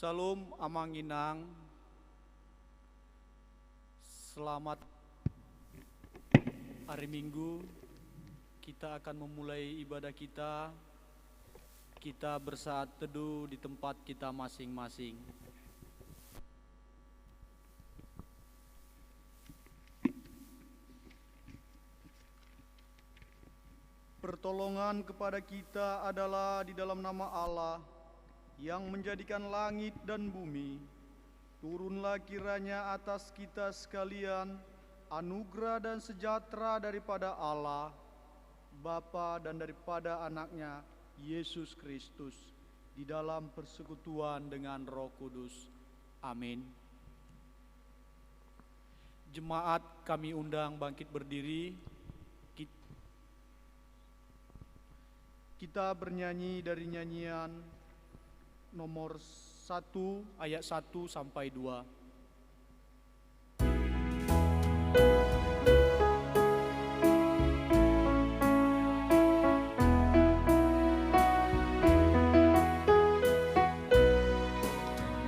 Salam Amanginang. Selamat hari Minggu. Kita akan memulai ibadah kita. Kita bersaat teduh di tempat kita masing-masing. Pertolongan kepada kita adalah di dalam nama Allah yang menjadikan langit dan bumi. Turunlah kiranya atas kita sekalian anugerah dan sejahtera daripada Allah, Bapa, dan daripada anaknya Yesus Kristus, di dalam persekutuan dengan Roh Kudus. Amin. Jemaat kami undang bangkit berdiri. Kita bernyanyi dari nyanyian nomor 1 ayat 1 sampai 2.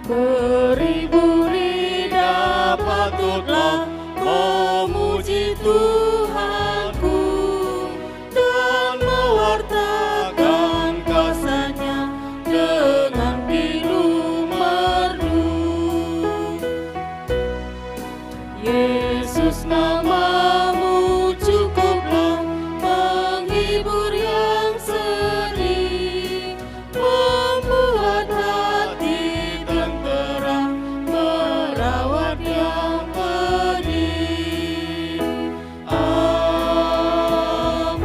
Beribu lidah patutlah memuji Tuhanku dan mewartakan kasih-Nya dengan pilu merdu. Yesus, nama-Mu cukuplah menghibur yang sedih, membuat hati tenteram, merawat yang pedih. Amin.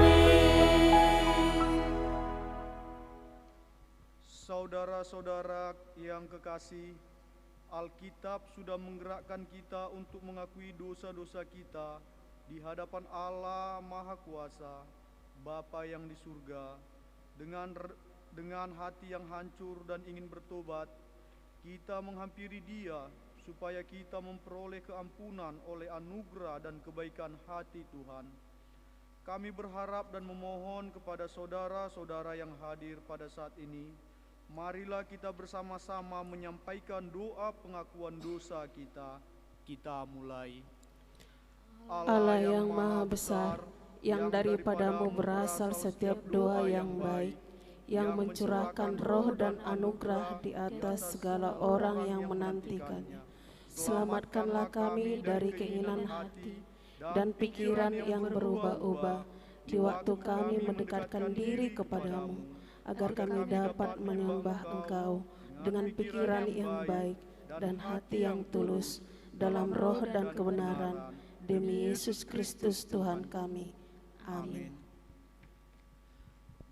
Saudara-saudara yang kekasih, Alkitab sudah menggerakkan kita untuk mengakui dosa-dosa kita di hadapan Allah Maha Kuasa, Bapa yang di surga. Dengan hati yang hancur dan ingin bertobat, kita menghampiri Dia supaya kita memperoleh keampunan oleh anugerah dan kebaikan hati Tuhan. Kami berharap dan memohon kepada saudara-saudara yang hadir pada saat ini, marilah kita bersama-sama menyampaikan doa pengakuan dosa kita. Kita mulai. Allah yang Maha Besar, yang daripada-Mu berasal setiap doa yang baik, yang mencurahkan roh dan anugerah di atas segala orang yang menantikannya. Selamatkanlah kami dari keinginan hati dan pikiran yang berubah-ubah di waktu kami mendekatkan diri kepadamu, agar kami dapat menyembah Engkau dengan pikiran yang baik dan hati yang tulus dalam roh dan kebenaran, demi Yesus Kristus Tuhan kami. Amin.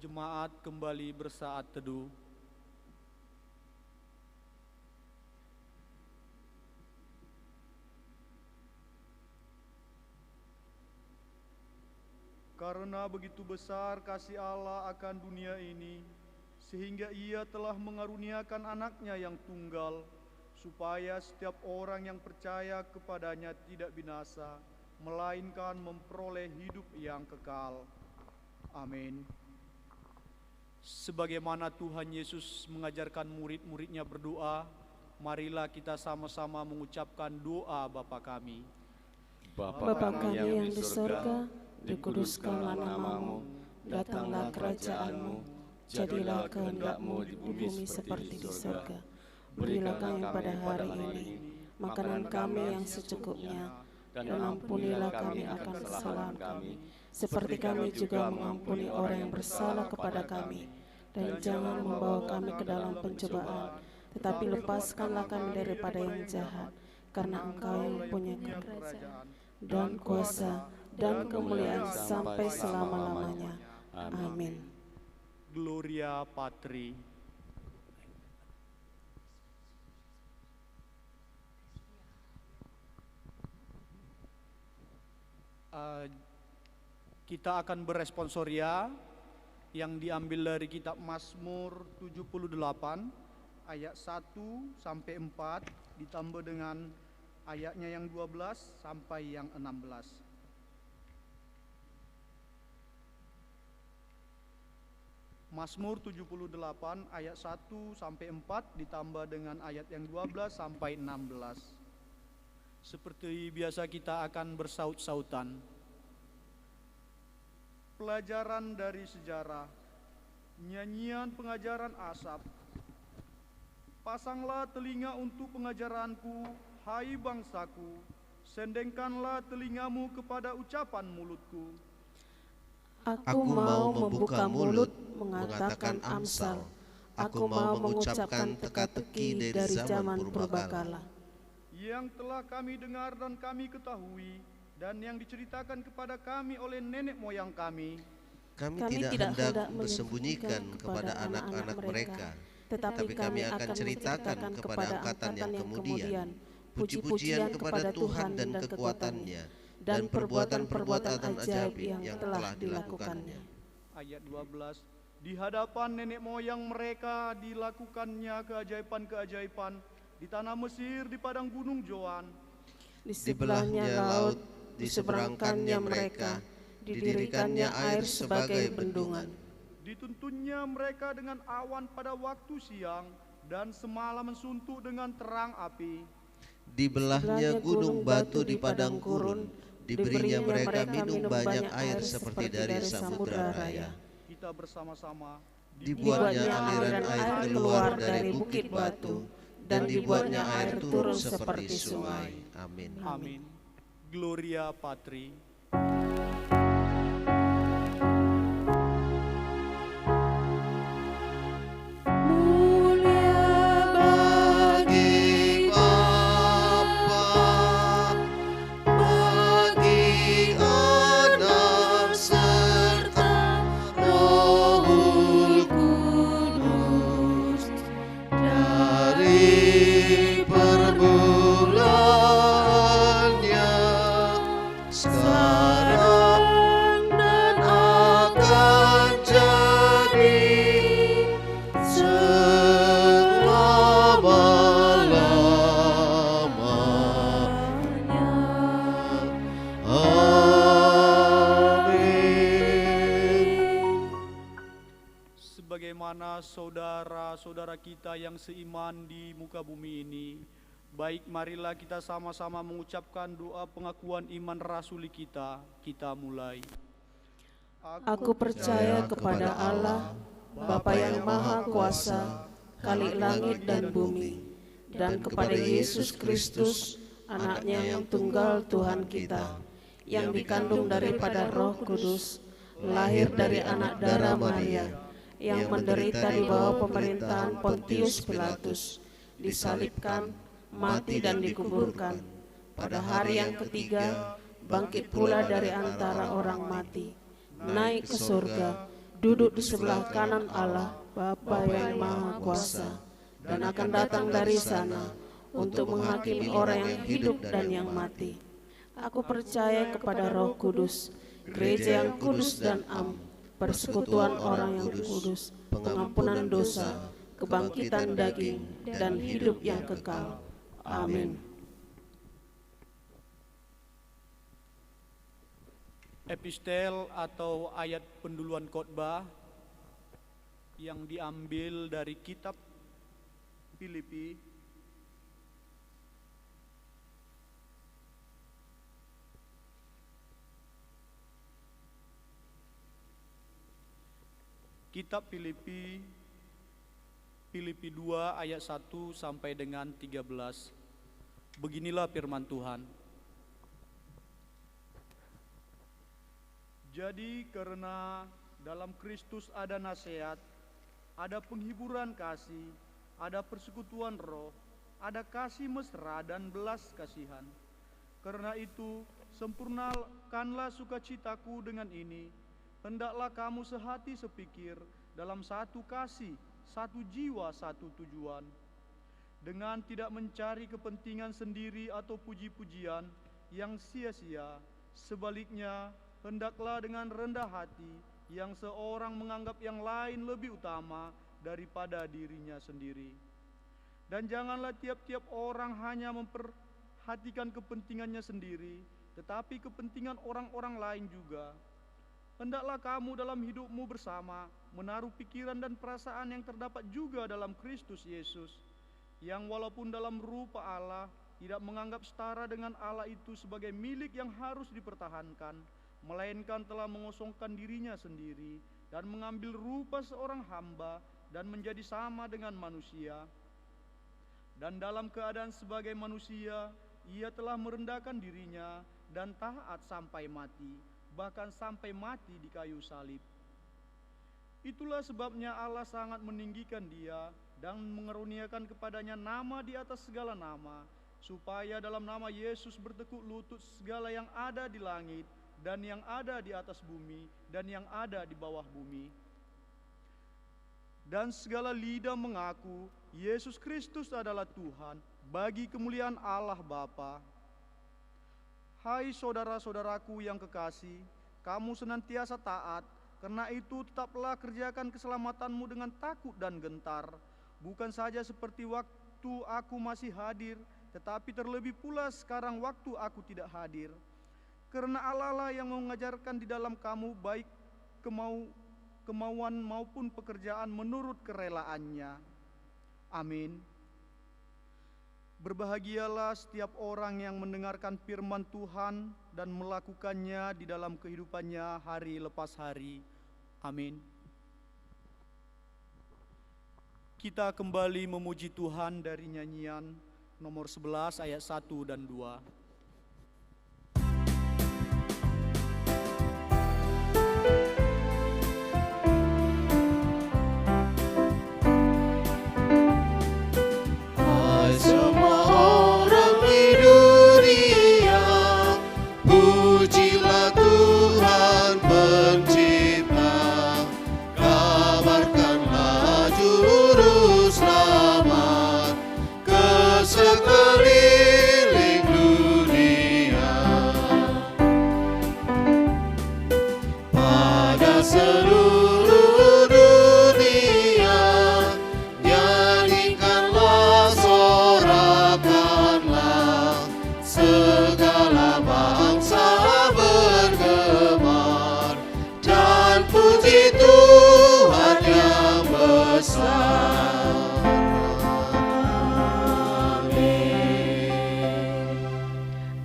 Jemaat kembali bersaat teduh. Karena begitu besar kasih Allah akan dunia ini, sehingga Ia telah mengaruniakan anaknya yang tunggal, supaya setiap orang yang percaya kepadanya tidak binasa, melainkan memperoleh hidup yang kekal. Amin. Sebagaimana Tuhan Yesus mengajarkan murid-muridnya berdoa, marilah kita sama-sama mengucapkan doa Bapa kami. Bapa kami yang di surga, dikuduskanlah nama-Mu, datanglah kerajaan-Mu, jadilah kehendak-Mu di bumi seperti di surga. Berilah kami pada hari ini makanan kami yang secukupnya, dan ampunilah kami akan kesalahan kami, seperti kami juga mengampuni orang yang bersalah kepada kami. Dan jangan membawa kami ke dalam pencobaan, tetapi lepaskanlah kami daripada yang jahat, karena Engkau yang punya kerajaan dan kuasa dan kemuliaan sampai selama-lamanya. Amin. Gloria Patri. Kita akan beresponsoria yang diambil dari kitab Mazmur 78 ayat 1 sampai 4 ditambah dengan ayatnya yang 12 sampai yang 16. Mazmur 78 ayat 1 sampai 4 ditambah dengan ayat yang 12 sampai 16. Seperti biasa kita akan bersaut-sautan. Pelajaran dari sejarah, nyanyian pengajaran Asaf. Pasanglah telinga untuk pengajaranku, hai bangsaku, sendengkanlah telingamu kepada ucapan mulutku. Aku mau membuka mulut mengatakan Amsal. Aku mau mengucapkan teka-teki dari zaman purbakala. Yang telah kami dengar dan kami ketahui, dan yang diceritakan kepada kami oleh nenek moyang kami. Kami tidak hendak mensembunyikan kepada anak-anak mereka, tetapi kami akan ceritakan kepada angkatan yang kemudian, puji-pujian kepada Tuhan dan kekuatan-Nya, dan perbuatan-perbuatan ajaib yang telah dilakukannya. Ayat 12, di hadapan nenek moyang mereka dilakukannya keajaiban-keajaiban di tanah Mesir, di padang gunung Joan. Di sebelahnya laut, diseberangkannya mereka, didirikannya air sebagai bendungan. Dituntunnya mereka dengan awan pada waktu siang, dan semalam suntuk dengan terang api. Dibelahnya gunung batu di padang gurun, diberinya mereka minum banyak air seperti dari samudra raya. Kita bersama-sama. Dibuatnya aliran air keluar dari bukit batu, dan dibuatnya air turun seperti sungai. Amin. Amin. Gloria Patri. Sebagaimana saudara-saudara kita yang seiman di muka bumi ini, baik marilah kita sama-sama mengucapkan doa pengakuan iman rasuli kita. Kita mulai. Aku percaya kepada Allah, Bapa yang Maha Kuasa, Khalik langit dan bumi, dan kepada Yesus Kristus, Anaknya yang tunggal Tuhan kita, yang dikandung daripada Roh Kudus, lahir dari anak darah Maria, yang menderita di bawah pemerintahan Pontius Pilatus, disalibkan, mati dan dikuburkan. Pada hari yang ketiga, bangkit pula dari antara orang mati, naik ke surga, duduk di sebelah kanan Allah, Bapa yang Maha Kuasa, dan akan datang dari sana untuk menghakimi orang yang hidup dan yang mati. Aku percaya kepada Roh Kudus, gereja yang kudus dan am, persekutuan orang yang kudus, pengampunan dosa, kebangkitan daging, dan hidup yang kekal. Amin. Epistel atau ayat penduluan khotbah yang diambil dari kitab Filipi Kitab Filipi 2 ayat 1 sampai dengan 13. Beginilah firman Tuhan. Jadi karena dalam Kristus ada nasihat, ada penghiburan kasih, ada persekutuan roh, ada kasih mesra dan belas kasihan. Karena itu, sempurnakanlah sukacitaku dengan ini. Hendaklah kamu sehati sepikir, dalam satu kasih, satu jiwa, satu tujuan. Dengan tidak mencari kepentingan sendiri atau puji-pujian yang sia-sia, sebaliknya, hendaklah dengan rendah hati, yang seorang menganggap yang lain lebih utama daripada dirinya sendiri. Dan janganlah tiap-tiap orang hanya memperhatikan kepentingannya sendiri, tetapi kepentingan orang-orang lain juga. Hendaklah kamu dalam hidupmu bersama menaruh pikiran dan perasaan yang terdapat juga dalam Kristus Yesus, yang walaupun dalam rupa Allah tidak menganggap setara dengan Allah itu sebagai milik yang harus dipertahankan, melainkan telah mengosongkan dirinya sendiri dan mengambil rupa seorang hamba dan menjadi sama dengan manusia. Dan dalam keadaan sebagai manusia, ia telah merendahkan dirinya dan taat sampai mati, bahkan sampai mati di kayu salib. Itulah sebabnya Allah sangat meninggikan dia dan mengaruniakan kepadanya nama di atas segala nama, supaya dalam nama Yesus bertekuk lutut segala yang ada di langit dan yang ada di atas bumi dan yang ada di bawah bumi. Dan segala lidah mengaku Yesus Kristus adalah Tuhan, bagi kemuliaan Allah Bapa. Hai saudara-saudaraku yang kekasih, kamu senantiasa taat, karena itu tetaplah kerjakan keselamatanmu dengan takut dan gentar, bukan saja seperti waktu aku masih hadir, tetapi terlebih pula sekarang waktu aku tidak hadir. Karena Allah lah yang mengajarkan di dalam kamu baik kemauan maupun pekerjaan menurut kerelaannya. Amin. Berbahagialah setiap orang yang mendengarkan firman Tuhan dan melakukannya di dalam kehidupannya hari lepas hari. Amin. Kita kembali memuji Tuhan dari nyanyian nomor 11 ayat 1 dan 2.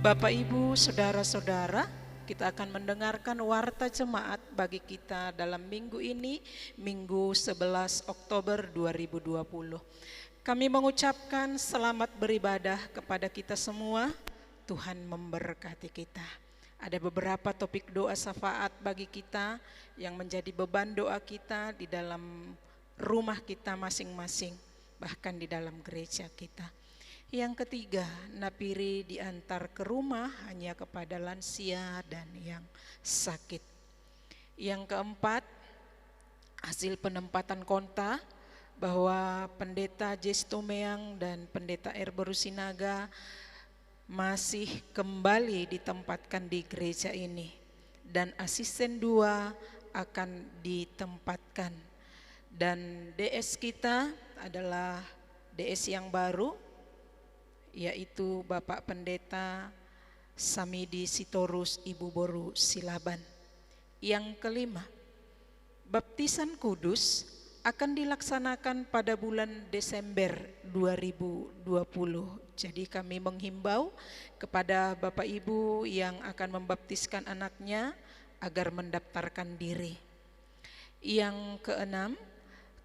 Bapak, Ibu, Saudara-saudara, kita akan mendengarkan warta jemaat bagi kita dalam minggu ini, Minggu 11 Oktober 2020. Kami mengucapkan selamat beribadah kepada kita semua. Tuhan memberkati kita. Ada beberapa topik doa syafaat bagi kita yang menjadi beban doa kita di dalam rumah kita masing-masing, bahkan di dalam gereja kita. Yang ketiga, napiri diantar ke rumah hanya kepada lansia dan yang sakit. Yang keempat, hasil penempatan konta bahwa Pendeta Jestumeang dan Pendeta Erberu Sinaga masih kembali ditempatkan di gereja ini. Dan asisten 2 akan ditempatkan. Dan DS kita adalah DS yang baru, yaitu Bapak Pendeta Samidi Sitorus Ibu Boru Silaban. Yang kelima, baptisan kudus akan dilaksanakan pada bulan Desember 2020. Jadi kami menghimbau kepada Bapak Ibu yang akan membaptiskan anaknya agar mendaftarkan diri. Yang keenam,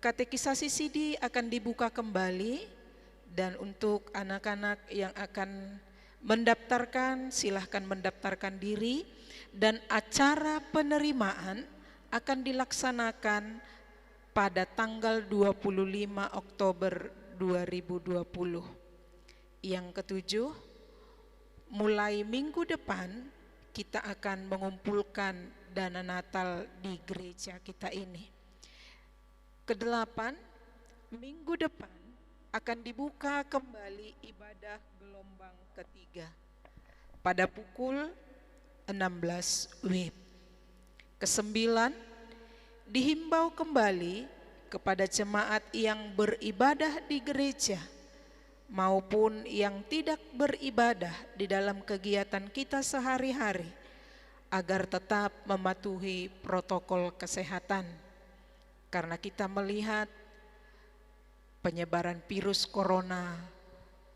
katekisasi Sidi akan dibuka kembali. Dan untuk anak-anak yang akan mendaftarkan, silahkan mendaftarkan diri. Dan acara penerimaan akan dilaksanakan pada tanggal 25 Oktober 2020. Yang ketujuh, mulai minggu depan kita akan mengumpulkan dana Natal di gereja kita ini. Kedelapan, minggu depan akan dibuka kembali ibadah gelombang ketiga pada pukul 16 WIB. Kesembilan, dihimbau kembali kepada jemaat yang beribadah di gereja maupun yang tidak beribadah di dalam kegiatan kita sehari-hari agar tetap mematuhi protokol kesehatan, karena kita melihat penyebaran virus corona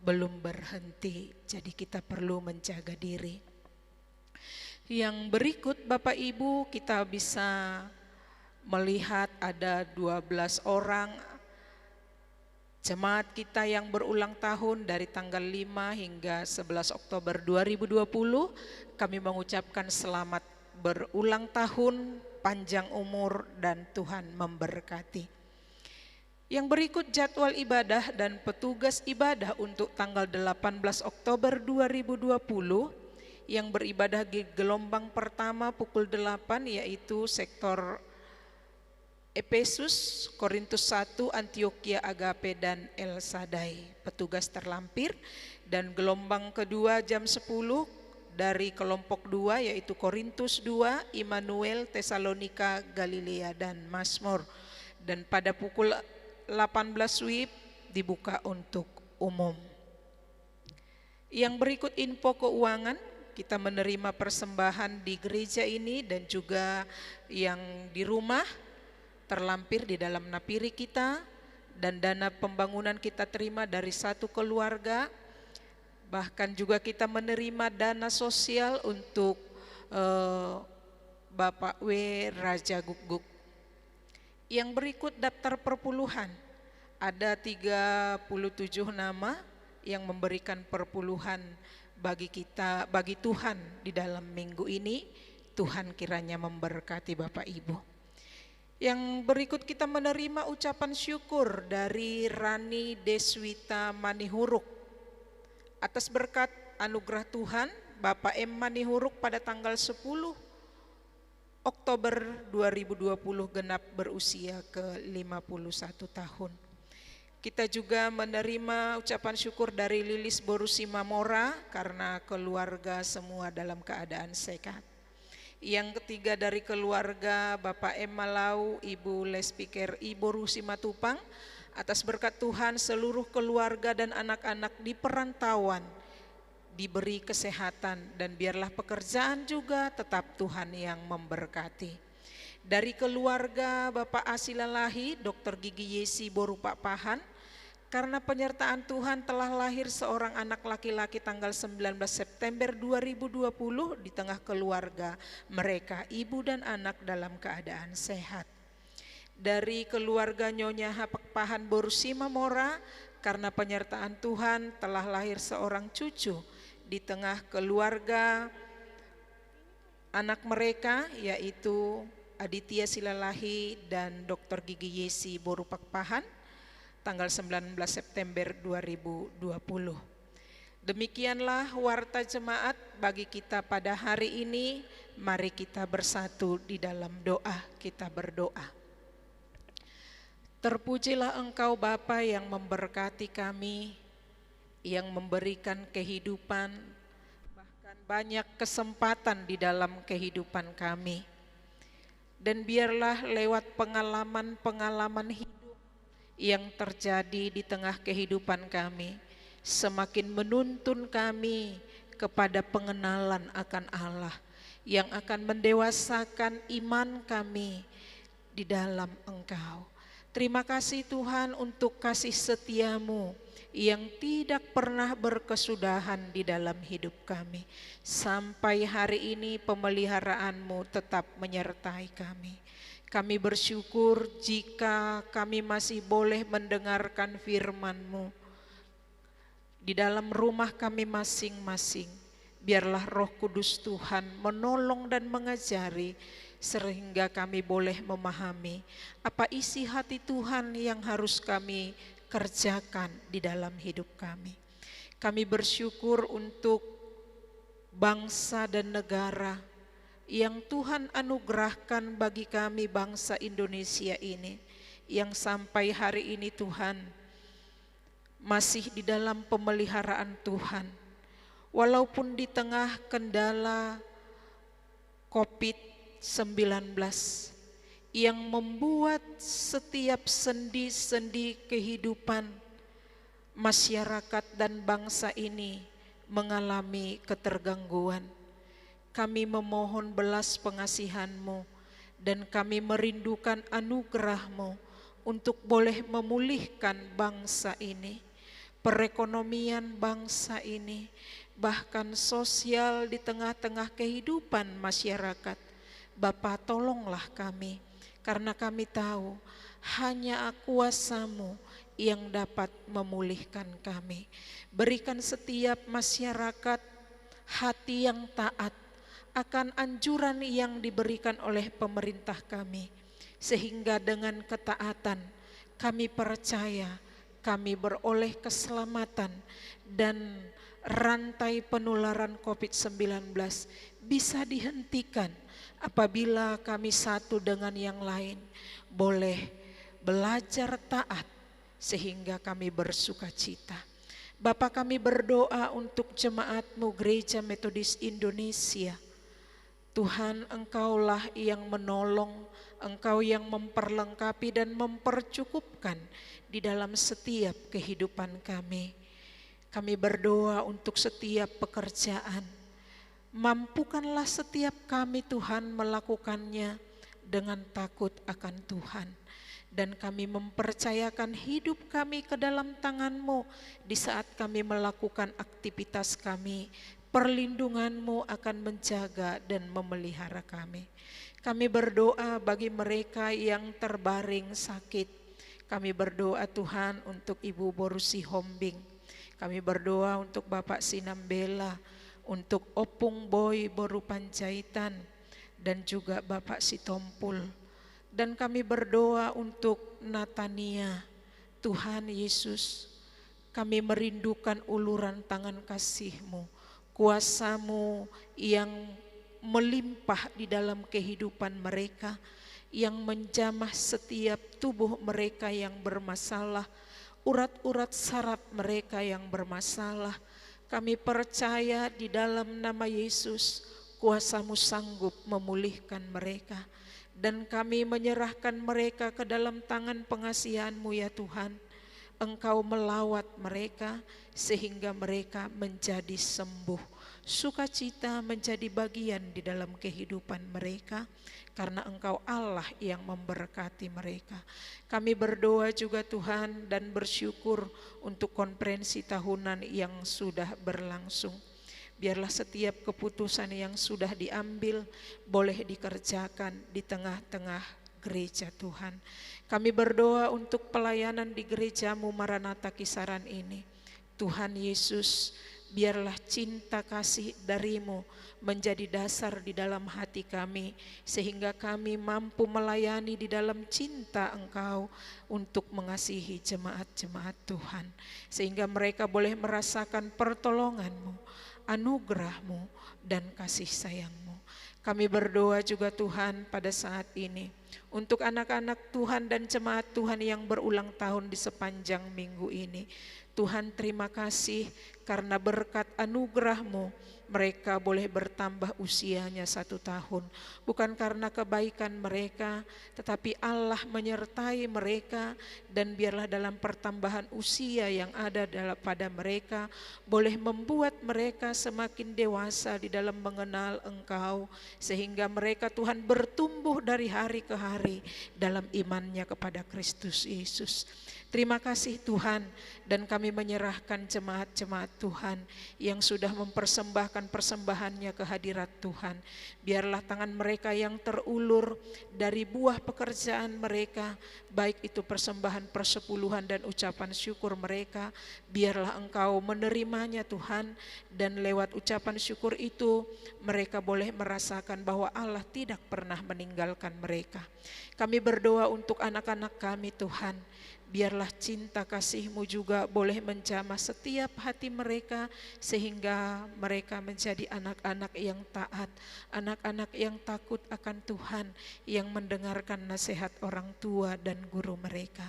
belum berhenti, jadi kita perlu menjaga diri. Yang berikut Bapak Ibu, kita bisa melihat ada 12 orang jemaat kita yang berulang tahun dari tanggal 5 hingga 11 Oktober 2020. Kami mengucapkan selamat berulang tahun, panjang umur, dan Tuhan memberkati. Yang berikut jadwal ibadah dan petugas ibadah untuk tanggal 18 Oktober 2020 yang beribadah di gelombang pertama pukul 8, yaitu sektor Efesus, Korintus 1, Antioquia Agape, dan El Shaddai, petugas terlampir. Dan gelombang kedua jam 10 dari kelompok 2, yaitu Korintus 2, Immanuel, Tesalonika, Galilea, dan Mazmur. Dan pada pukul 18 WIB dibuka untuk umum. Yang berikut info keuangan, kita menerima persembahan di gereja ini dan juga yang di rumah terlampir di dalam napiri kita, dan dana pembangunan kita terima dari satu keluarga. Bahkan juga kita menerima dana sosial untuk Bapak W. Raja Guguk. Yang berikut daftar perpuluhan, ada 37 nama yang memberikan perpuluhan bagi kita, bagi Tuhan di dalam minggu ini. Tuhan kiranya memberkati Bapak Ibu. Yang berikut kita menerima ucapan syukur dari Rani Deswita Manihuruk atas berkat anugerah Tuhan. Bapak M. Manihuruk pada tanggal 10 Oktober 2020 genap berusia ke-51 tahun. Kita juga menerima ucapan syukur dari Lilis Borusima Mora karena keluarga semua dalam keadaan sehat. Yang ketiga dari keluarga Bapak M. Malau, Ibu Lespiker Ibu Rusi Matupang, atas berkat Tuhan seluruh keluarga dan anak-anak di perantauan diberi kesehatan, dan biarlah pekerjaan juga tetap Tuhan yang memberkati. Dari keluarga Bapak Asilalahi, Dr. Gigi Yesi Borupak Pahan, karena penyertaan Tuhan telah lahir seorang anak laki-laki tanggal 19 September 2020 di tengah keluarga mereka, ibu dan anak dalam keadaan sehat. Dari keluarga Nyonya Hapak Pahan Borusima Mora, karena penyertaan Tuhan telah lahir seorang cucu di tengah keluarga anak mereka, yaitu Aditya Silalahi dan Dr. Gigi Yesi Borupak Pahan, tanggal 19 September 2020. Demikianlah warta jemaat bagi kita pada hari ini. Mari kita bersatu di dalam doa, kita berdoa. Terpujilah Engkau Bapa yang memberkati kami, yang memberikan kehidupan, bahkan banyak kesempatan di dalam kehidupan kami. Dan biarlah lewat pengalaman-pengalaman hidup yang terjadi di tengah kehidupan kami, semakin menuntun kami kepada pengenalan akan Allah yang akan mendewasakan iman kami di dalam Engkau. Terima kasih Tuhan untuk kasih setiamu yang tidak pernah berkesudahan di dalam hidup kami. Sampai hari ini pemeliharaanmu tetap menyertai kami. Kami bersyukur jika kami masih boleh mendengarkan firman-Mu di dalam rumah kami masing-masing. Biarlah Roh Kudus Tuhan menolong dan mengajari sehingga kami boleh memahami apa isi hati Tuhan yang harus kami kerjakan di dalam hidup kami. Kami bersyukur untuk bangsa dan negara yang Tuhan anugerahkan bagi kami, bangsa Indonesia ini, yang sampai hari ini Tuhan masih di dalam pemeliharaan Tuhan. Walaupun di tengah kendala COVID-19 yang membuat setiap sendi-sendi kehidupan masyarakat dan bangsa ini mengalami ketergangguan, kami memohon belas pengasihan-Mu dan kami merindukan anugerah-Mu untuk boleh memulihkan bangsa ini, perekonomian bangsa ini, bahkan sosial di tengah-tengah kehidupan masyarakat. Bapa, tolonglah kami, karena kami tahu hanya kuasa-Mu yang dapat memulihkan kami. Berikan setiap masyarakat hati yang taat akan anjuran yang diberikan oleh pemerintah kami, sehingga dengan ketaatan kami percaya kami beroleh keselamatan dan rantai penularan COVID-19 bisa dihentikan apabila kami satu dengan yang lain boleh belajar taat sehingga kami bersuka cita. Bapa, kami berdoa untuk jemaat-Mu Gereja Metodis Indonesia. Tuhan, Engkaulah yang menolong, Engkau yang memperlengkapi dan mempercukupkan di dalam setiap kehidupan kami. Kami berdoa untuk setiap pekerjaan. Mampukanlah setiap kami Tuhan melakukannya dengan takut akan Tuhan. Dan kami mempercayakan hidup kami ke dalam tangan-Mu di saat kami melakukan aktivitas kami. Perlindungan-Mu akan menjaga dan memelihara kami. Kami berdoa bagi mereka yang terbaring sakit. Kami berdoa Tuhan untuk Ibu Borusi Hombing. Kami berdoa untuk Bapak Sinambela, untuk Opung Boy Boru Panjaitan, dan juga Bapak Sitompul. Dan kami berdoa untuk Natania. Tuhan Yesus, kami merindukan uluran tangan kasih-Mu, kuasa-Mu yang melimpah di dalam kehidupan mereka, yang menjamah setiap tubuh mereka yang bermasalah, urat-urat saraf mereka yang bermasalah. Kami percaya di dalam nama Yesus, kuasa-Mu sanggup memulihkan mereka. Dan kami menyerahkan mereka ke dalam tangan pengasihan-Mu ya Tuhan. Engkau melawat mereka sehingga mereka menjadi sembuh. Sukacita menjadi bagian di dalam kehidupan mereka karena Engkau Allah yang memberkati mereka. Kami berdoa juga Tuhan dan bersyukur untuk konferensi tahunan yang sudah berlangsung. Biarlah setiap keputusan yang sudah diambil boleh dikerjakan di tengah-tengah gereja Tuhan. Kami berdoa untuk pelayanan di gereja-Mu Maranatha Kisaran ini. Tuhan Yesus, biarlah cinta kasih dari-Mu menjadi dasar di dalam hati kami, sehingga kami mampu melayani di dalam cinta Engkau untuk mengasihi jemaat-jemaat Tuhan. Sehingga mereka boleh merasakan pertolongan-Mu, anugerah-Mu, dan kasih sayang-Mu. Kami berdoa juga Tuhan pada saat ini untuk anak-anak Tuhan dan jemaat Tuhan yang berulang tahun di sepanjang minggu ini. Tuhan, terima kasih karena berkat anugerah-Mu mereka boleh bertambah usianya 1 tahun. Bukan karena kebaikan mereka, tetapi Allah menyertai mereka. Dan biarlah dalam pertambahan usia yang ada pada mereka boleh membuat mereka semakin dewasa di dalam mengenal Engkau. Sehingga mereka Tuhan bertumbuh dari hari ke hari dalam imannya kepada Kristus Yesus. Terima kasih Tuhan, dan kami menyerahkan jemaat-jemaat Tuhan yang sudah mempersembahkan persembahannya ke hadirat Tuhan. Biarlah tangan mereka yang terulur dari buah pekerjaan mereka, baik itu persembahan persepuluhan dan ucapan syukur mereka, biarlah Engkau menerimanya Tuhan, dan lewat ucapan syukur itu mereka boleh merasakan bahwa Allah tidak pernah meninggalkan mereka. Kami berdoa untuk anak-anak kami Tuhan. Biarlah cinta kasih-Mu juga boleh menjamah setiap hati mereka, sehingga mereka menjadi anak-anak yang taat, anak-anak yang takut akan Tuhan, yang mendengarkan nasihat orang tua dan guru mereka.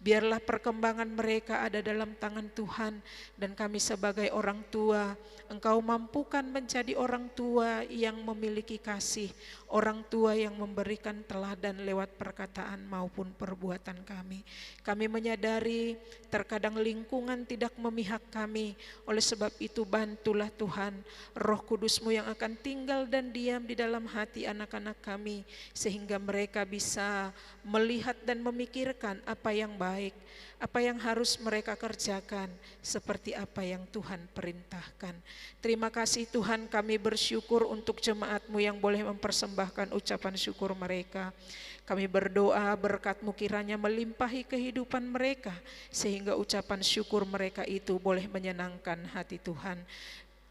Biarlah perkembangan mereka ada dalam tangan Tuhan, dan kami sebagai orang tua, Engkau mampukan menjadi orang tua yang memiliki kasih, orang tua yang memberikan teladan lewat perkataan maupun perbuatan kami. Kami Kami menyadari terkadang lingkungan tidak memihak kami. Oleh sebab itu bantulah Tuhan, Roh Kudus-Mu yang akan tinggal dan diam di dalam hati anak-anak kami, sehingga mereka bisa melihat dan memikirkan apa yang baik, apa yang harus mereka kerjakan, seperti apa yang Tuhan perintahkan. Terima kasih Tuhan, kami bersyukur untuk jemaat-Mu yang boleh mempersembahkan ucapan syukur mereka. Kami berdoa berkat-Mu kiranya melimpahi kehidupan mereka, sehingga ucapan syukur mereka itu boleh menyenangkan hati Tuhan.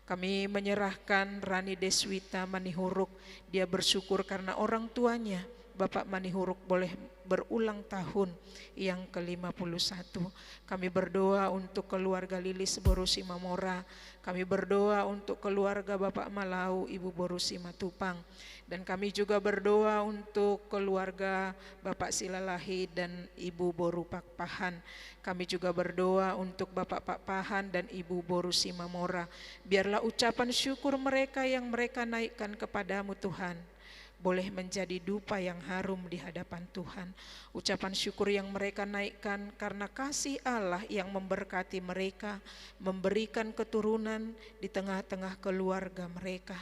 Kami menyerahkan Rani Deswita Manihuruk, dia bersyukur karena orang tuanya Bapak Manihuruk boleh berulang tahun yang ke-51. Kami berdoa untuk keluarga Lilis Borusi Mamora. Kami berdoa untuk keluarga Bapak Malau, Ibu Borusi Matupang. Dan kami juga berdoa untuk keluarga Bapak Silalahi dan Ibu Boru Pakpahan. Kami juga berdoa untuk Bapak Pakpahan dan Ibu Borusi Mamora. Biarlah ucapan syukur mereka yang mereka naikkan kepadamu Tuhan boleh menjadi dupa yang harum di hadapan Tuhan. Ucapan syukur yang mereka naikkan karena kasih Allah yang memberkati mereka, memberikan keturunan di tengah-tengah keluarga mereka.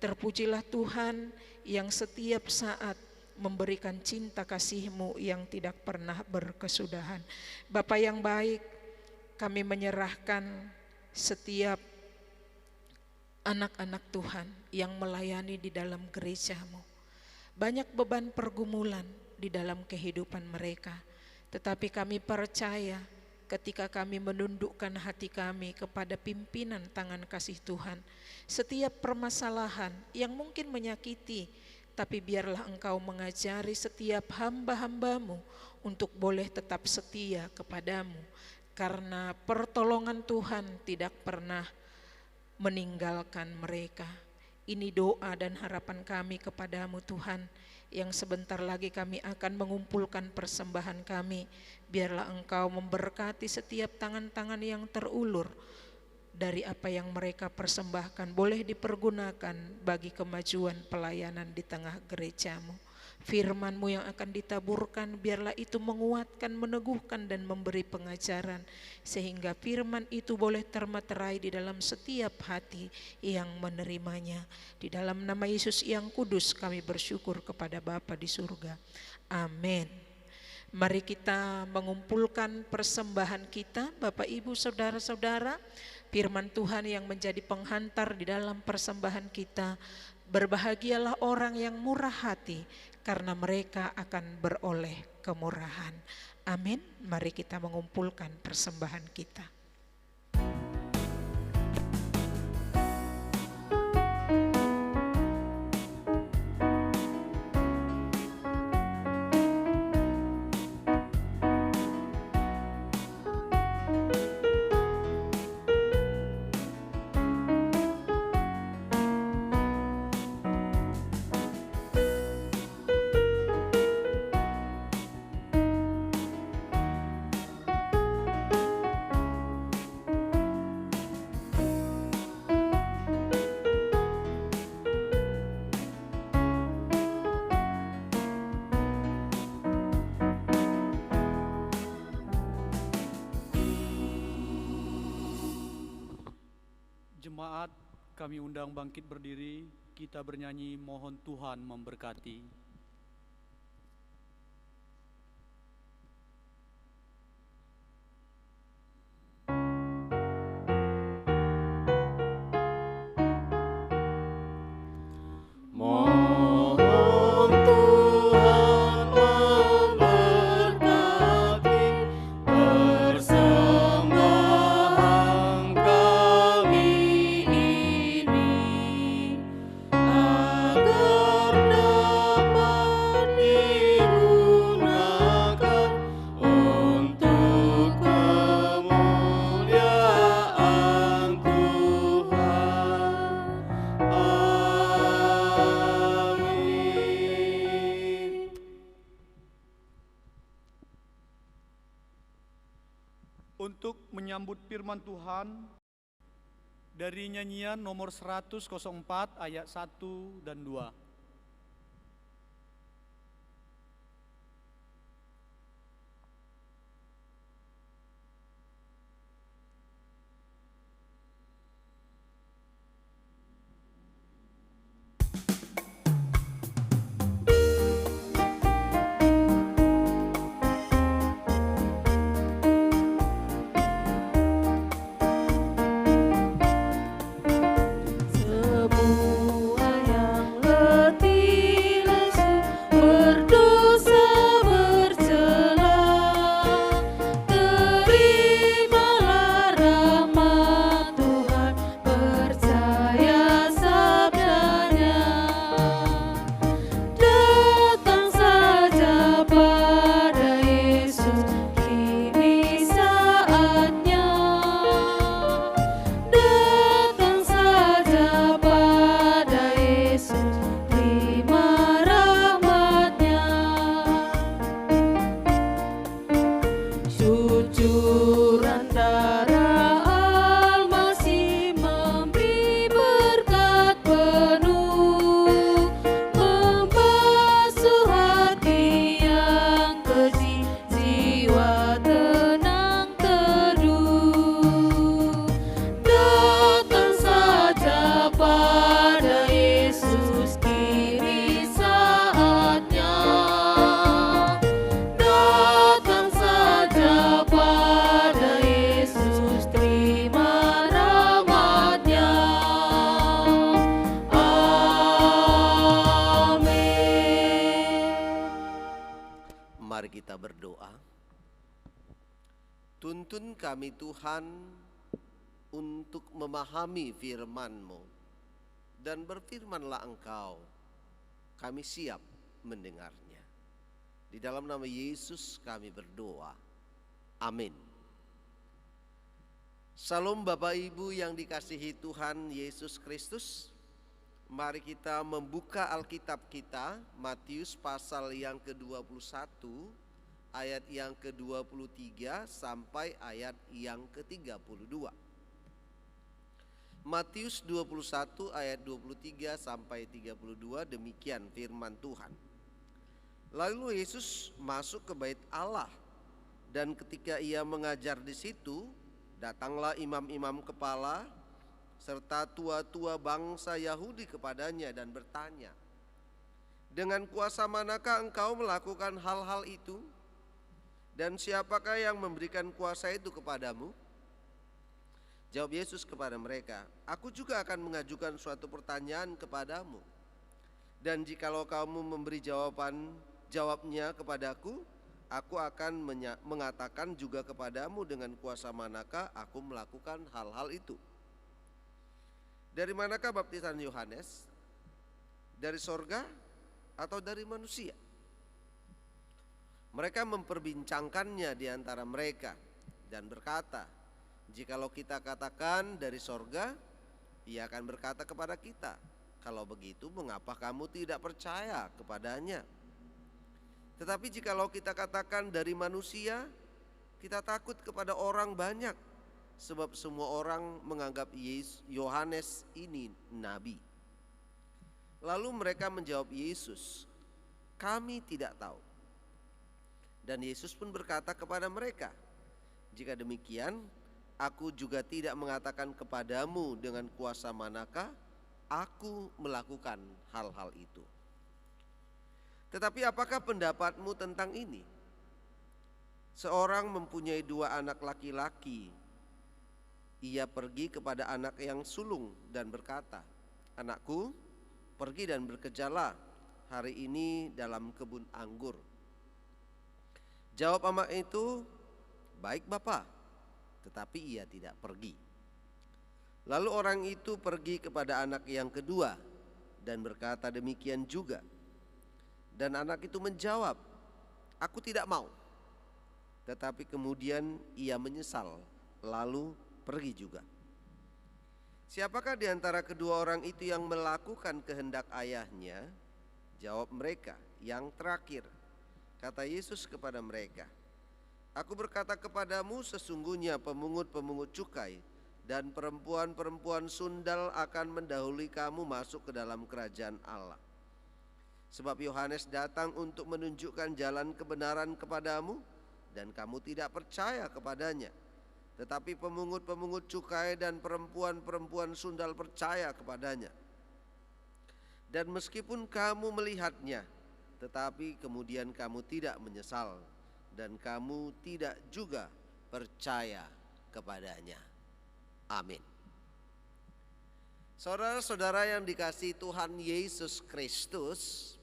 Terpujilah Tuhan yang setiap saat memberikan cinta kasih-Mu yang tidak pernah berkesudahan. Bapa yang baik, kami menyerahkan setiap anak-anak Tuhan yang melayani di dalam gereja-Mu. Banyak beban pergumulan di dalam kehidupan mereka, tetapi kami percaya ketika kami menundukkan hati kami kepada pimpinan tangan kasih Tuhan, setiap permasalahan yang mungkin menyakiti, tapi biarlah Engkau mengajari setiap hamba-hamba-Mu untuk boleh tetap setia kepadamu, karena pertolongan Tuhan tidak pernah meninggalkan mereka. Ini doa dan harapan kami kepadamu Tuhan, yang sebentar lagi kami akan mengumpulkan persembahan kami. Biarlah Engkau memberkati setiap tangan-tangan yang terulur dari apa yang mereka persembahkan, boleh dipergunakan bagi kemajuan pelayanan di tengah gereja-Mu. Firman-Mu yang akan ditaburkan, biarlah itu menguatkan, meneguhkan dan memberi pengajaran, sehingga firman itu boleh termaterai di dalam setiap hati yang menerimanya. Di dalam nama Yesus yang kudus kami bersyukur kepada Bapa di surga. Amin. Mari kita mengumpulkan persembahan kita, Bapak Ibu Saudara-saudara. Firman Tuhan yang menjadi penghantar di dalam persembahan kita. Berbahagialah orang yang murah hati, karena mereka akan beroleh kemurahan. Amin. Mari kita mengumpulkan persembahan kita. Jemaat, kami undang bangkit berdiri, kita bernyanyi mohon Tuhan memberkati. Untuk menyambut firman Tuhan dari nyanyian nomor 104 ayat 1 dan 2. Tuntun kami Tuhan untuk memahami firman-Mu, dan berfirmanlah Engkau, kami siap mendengarnya. Di dalam nama Yesus kami berdoa. Amin. Salam Bapak Ibu yang dikasihi Tuhan Yesus Kristus. Mari kita membuka Alkitab kita, Matius pasal yang ke-21, ayat yang ke-23 sampai ayat yang ke-32. Matius 21 ayat 23 sampai 32, demikian firman Tuhan. Lalu Yesus masuk ke bait Allah, dan ketika ia mengajar di situ, datanglah imam-imam kepala serta tua-tua bangsa Yahudi kepadanya dan bertanya, dengan kuasa manakah engkau melakukan hal-hal itu? Dan siapakah yang memberikan kuasa itu kepadamu? Jawab Yesus kepada mereka, aku juga akan mengajukan suatu pertanyaan kepadamu. Dan jikalau kamu memberi jawabnya kepadaku, aku akan mengatakan juga kepadamu dengan kuasa manakah aku melakukan hal-hal itu. Dari manakah baptisan Yohanes? Dari sorga atau dari manusia? Mereka memperbincangkannya di antara mereka dan berkata, jikalau kita katakan dari sorga, ia akan berkata kepada kita, kalau begitu mengapa kamu tidak percaya kepadanya? Tetapi jikalau kita katakan dari manusia, kita takut kepada orang banyak, sebab semua orang menganggap Yohanes ini nabi. Lalu mereka menjawab Yesus, kami tidak tahu. Dan Yesus pun berkata kepada mereka, jika demikian, aku juga tidak mengatakan kepadamu dengan kuasa manakah aku melakukan hal-hal itu. Tetapi apakah pendapatmu tentang ini? Seorang mempunyai 2 anak laki-laki. Ia pergi kepada anak yang sulung dan berkata, anakku, pergi dan bekerjalah hari ini dalam kebun anggur. Jawab anak itu, baik Bapa, tetapi ia tidak pergi. Lalu orang itu pergi kepada anak yang kedua dan berkata demikian juga. Dan anak itu menjawab, aku tidak mau. Tetapi kemudian ia menyesal, lalu pergi juga. Siapakah di antara kedua orang itu yang melakukan kehendak ayahnya? Jawab mereka, yang terakhir. Kata Yesus kepada mereka, aku berkata kepadamu, sesungguhnya pemungut-pemungut cukai dan perempuan-perempuan sundal akan mendahului kamu masuk ke dalam kerajaan Allah. Sebab Yohanes datang untuk menunjukkan jalan kebenaran kepadamu, dan kamu tidak percaya kepadanya. Tetapi pemungut-pemungut cukai dan perempuan-perempuan sundal percaya kepadanya. Dan meskipun kamu melihatnya, tetapi kemudian kamu tidak menyesal, dan kamu tidak juga percaya kepadanya. Amin. Saudara-saudara yang dikasihi Tuhan Yesus Kristus,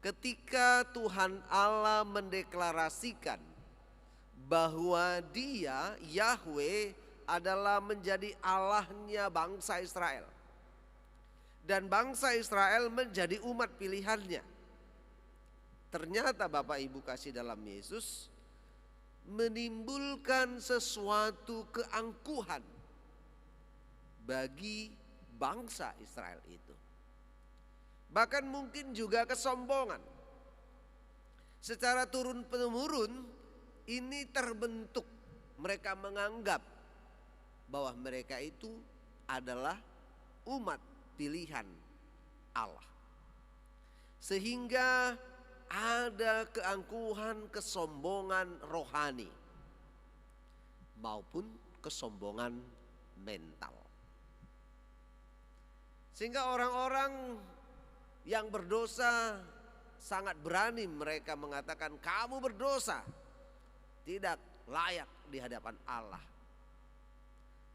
ketika Tuhan Allah mendeklarasikan bahwa Dia, Yahweh, adalah menjadi Allahnya bangsa Israel, dan bangsa Israel menjadi umat pilihannya, ternyata Bapak Ibu kasih dalam Yesus menimbulkan sesuatu keangkuhan bagi bangsa Israel itu. Bahkan mungkin juga kesombongan. Secara turun-temurun ini terbentuk. Mereka menganggap bahwa mereka itu adalah umat pilihan Allah. Sehingga ada keangkuhan, kesombongan rohani maupun kesombongan mental. Sehingga orang-orang yang berdosa sangat berani mereka mengatakan, kamu berdosa, tidak layak di hadapan Allah.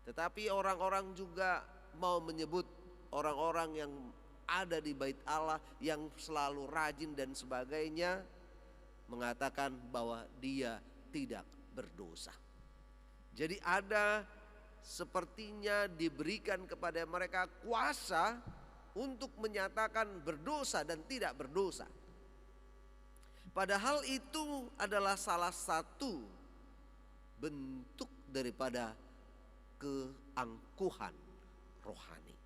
Tetapi orang-orang juga mau menyebut orang-orang yang ada di bait Allah yang selalu rajin dan sebagainya, mengatakan bahwa dia tidak berdosa. Jadi ada sepertinya diberikan kepada mereka kuasa untuk menyatakan berdosa dan tidak berdosa. Padahal itu adalah salah satu bentuk daripada keangkuhan rohani.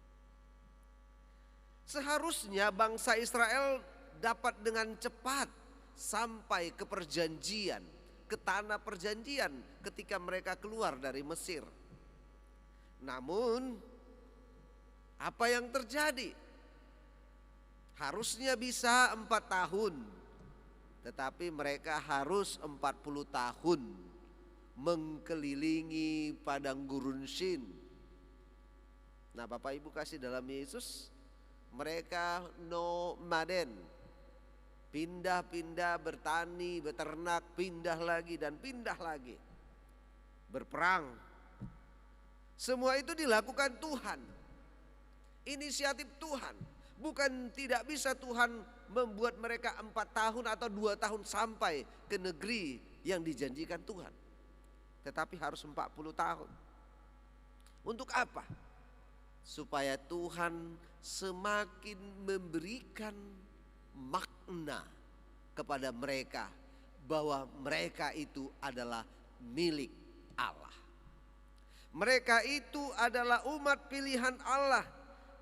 Seharusnya bangsa Israel dapat dengan cepat sampai ke perjanjian, ke tanah perjanjian ketika mereka keluar dari Mesir. Namun apa yang terjadi? Harusnya bisa 4 tahun, tetapi mereka harus 40 tahun mengkelilingi padang gurun Sin. Nah, Bapak Ibu kasih dalam Yesus, mereka nomaden, pindah-pindah bertani, beternak, pindah lagi dan pindah lagi, berperang. Semua itu dilakukan Tuhan, inisiatif Tuhan. Bukan tidak bisa Tuhan membuat mereka 4 tahun atau 2 tahun sampai ke negeri yang dijanjikan Tuhan, tetapi harus 40 tahun. Untuk apa? Supaya Tuhan semakin memberikan makna kepada mereka bahwa mereka itu adalah milik Allah. Mereka itu adalah umat pilihan Allah,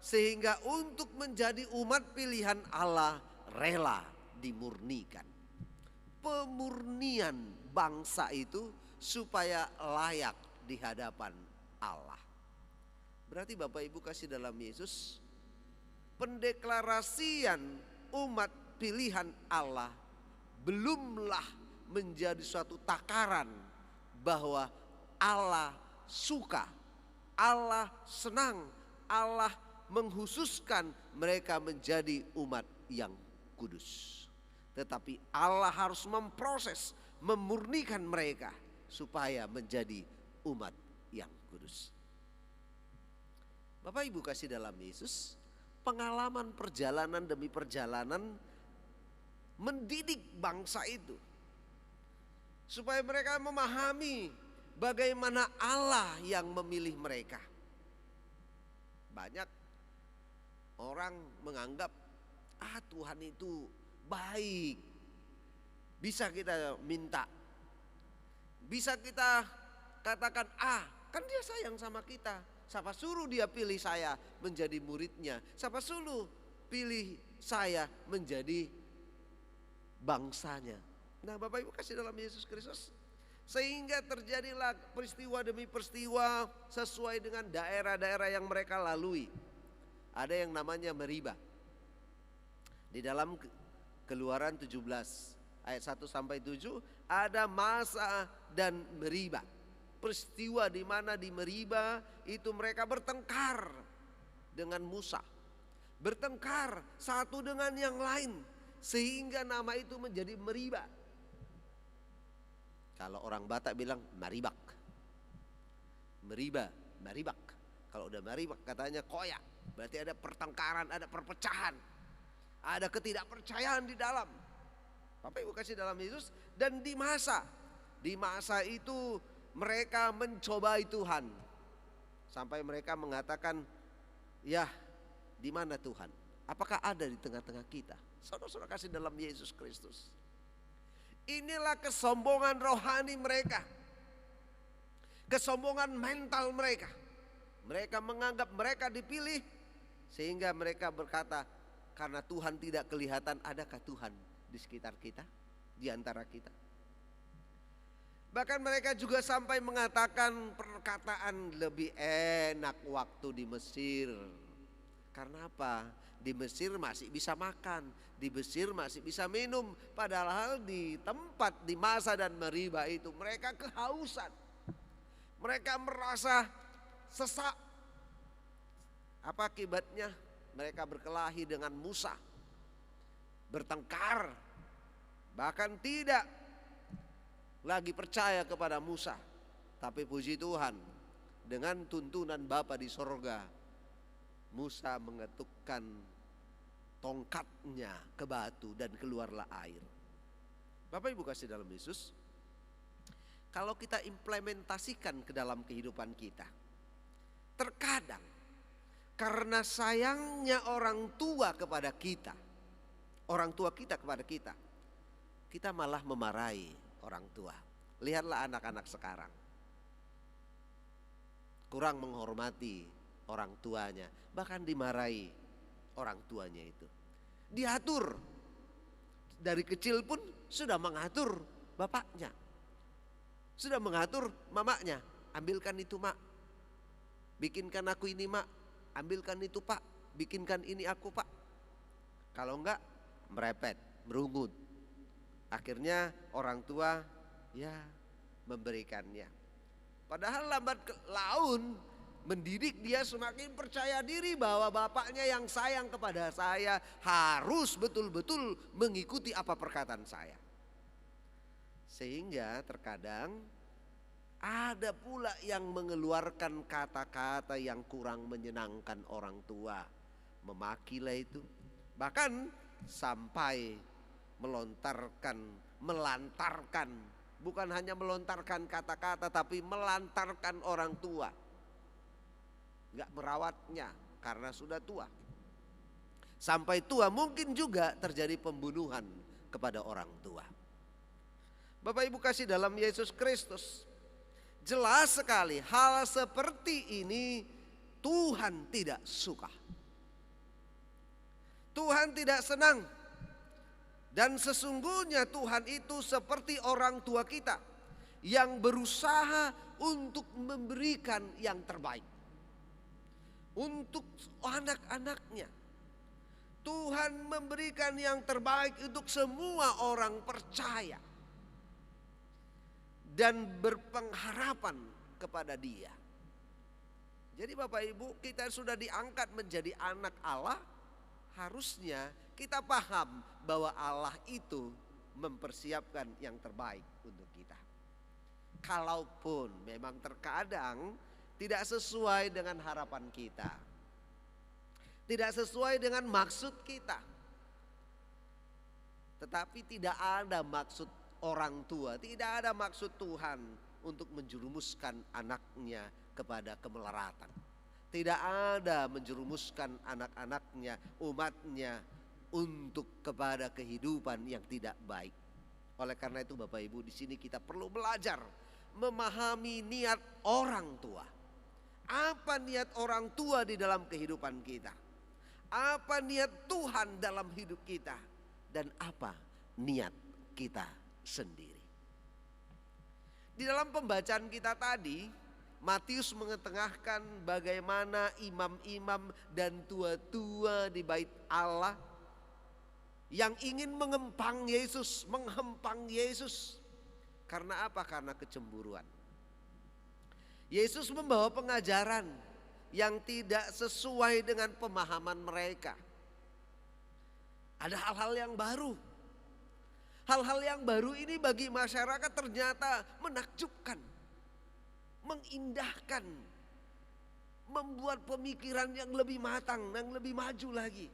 sehingga untuk menjadi umat pilihan Allah rela dimurnikan. Pemurnian bangsa itu supaya layak di hadapan Allah. Berarti Bapak Ibu kasih dalam Yesus, pendeklarasian umat pilihan Allah belumlah menjadi suatu takaran bahwa Allah suka, Allah senang, Allah menghususkan mereka menjadi umat yang kudus. Tetapi Allah harus memproses, memurnikan mereka supaya menjadi umat yang kudus. Bapak Ibu kasih dalam Yesus, pengalaman perjalanan demi perjalanan mendidik bangsa itu supaya mereka memahami bagaimana Allah yang memilih mereka. Banyak orang menganggap Tuhan itu baik, bisa kita minta, bisa kita katakan kan dia sayang sama kita. Siapa suruh dia pilih saya menjadi muridnya? Siapa suruh pilih saya menjadi bangsanya? Nah, Bapak Ibu kasih dalam Yesus Kristus, sehingga terjadilah peristiwa demi peristiwa sesuai dengan daerah-daerah yang mereka lalui. Ada yang namanya Meriba. Di dalam Keluaran 17 ayat 1 sampai 7 ada Masa dan Meriba. Peristiwa di mana di Meriba itu mereka bertengkar dengan Musa. Bertengkar satu dengan yang lain sehingga nama itu menjadi Meriba. Kalau orang Batak bilang maribak. Meriba, maribak. Kalau udah maribak katanya koyak. Berarti ada pertengkaran, ada perpecahan, ada ketidakpercayaan di dalam. Bapak Ibu kasih dalam Yesus. Dan di masa itu mereka mencobai Tuhan sampai mereka mengatakan, ya, di mana Tuhan? Apakah ada di tengah-tengah kita? Saudara-saudara kasih dalam Yesus Kristus. Inilah kesombongan rohani mereka, kesombongan mental mereka. Mereka menganggap mereka dipilih sehingga mereka berkata, karena Tuhan tidak kelihatan, adakah Tuhan di sekitar kita, di antara kita? Bahkan mereka juga sampai mengatakan perkataan lebih enak waktu di Mesir. Karena apa? Di Mesir masih bisa makan, di Mesir masih bisa minum. Padahal di tempat di Masa dan Meriba itu mereka kehausan. Mereka merasa sesak. Apa akibatnya? Mereka berkelahi dengan Musa, bertengkar, bahkan tidak lagi percaya kepada Musa. Tapi puji Tuhan, dengan tuntunan Bapa di sorga, Musa mengetukkan tongkatnya ke batu dan keluarlah air. Bapak Ibu kasih dalam Yesus, kalau kita implementasikan ke dalam kehidupan kita. Terkadang karena sayangnya orang tua kepada kita, orang tua kita kepada kita, kita malah memarahi orang tua. Lihatlah anak-anak sekarang, kurang menghormati orang tuanya, bahkan dimarahi orang tuanya itu. Diatur, dari kecil pun sudah mengatur bapaknya, sudah mengatur mamanya. Ambilkan itu mak, bikinkan aku ini mak, ambilkan itu pak, bikinkan ini aku pak. Kalau enggak merepet, merungut. Akhirnya orang tua ya memberikannya. Padahal lambat laun mendidik dia semakin percaya diri bahwa bapaknya yang sayang kepada saya harus betul-betul mengikuti apa perkataan saya. Sehingga terkadang ada pula yang mengeluarkan kata-kata yang kurang menyenangkan orang tua. Memakilah itu. Bahkan sampai melantarkan, bukan hanya melontarkan kata-kata tapi melantarkan orang tua. Gak merawatnya karena sudah tua. Sampai tua mungkin juga terjadi pembunuhan kepada orang tua. Bapak Ibu kasih dalam Yesus Kristus, jelas sekali hal seperti ini Tuhan tidak suka. Tuhan tidak senang. Dan sesungguhnya Tuhan itu seperti orang tua kita yang berusaha untuk memberikan yang terbaik untuk anak-anaknya. Tuhan memberikan yang terbaik untuk semua orang percaya dan berpengharapan kepada Dia. Jadi Bapak Ibu, kita sudah diangkat menjadi anak Allah, harusnya kita paham bahwa Allah itu mempersiapkan yang terbaik untuk kita. Kalaupun memang terkadang tidak sesuai dengan harapan kita, tidak sesuai dengan maksud kita, tetapi tidak ada maksud orang tua, tidak ada maksud Tuhan untuk menjerumuskan anaknya kepada kemelaratan. Tidak ada menjerumuskan anak-anaknya, umatnya untuk kepada kehidupan yang tidak baik. Oleh karena itu Bapak Ibu, di sini kita perlu belajar memahami niat orang tua. Apa niat orang tua di dalam kehidupan kita? Apa niat Tuhan dalam hidup kita? Dan apa niat kita sendiri? Di dalam pembacaan kita tadi, Matius mengetengahkan bagaimana imam-imam dan tua-tua di bait Allah yang ingin mengempang Yesus, menghempang Yesus. Karena apa? Karena kecemburuan. Yesus membawa pengajaran yang tidak sesuai dengan pemahaman mereka. Ada hal-hal yang baru. Hal-hal yang baru ini bagi masyarakat ternyata menakjubkan, mengindahkan, membuat pemikiran yang lebih matang, yang lebih maju lagi.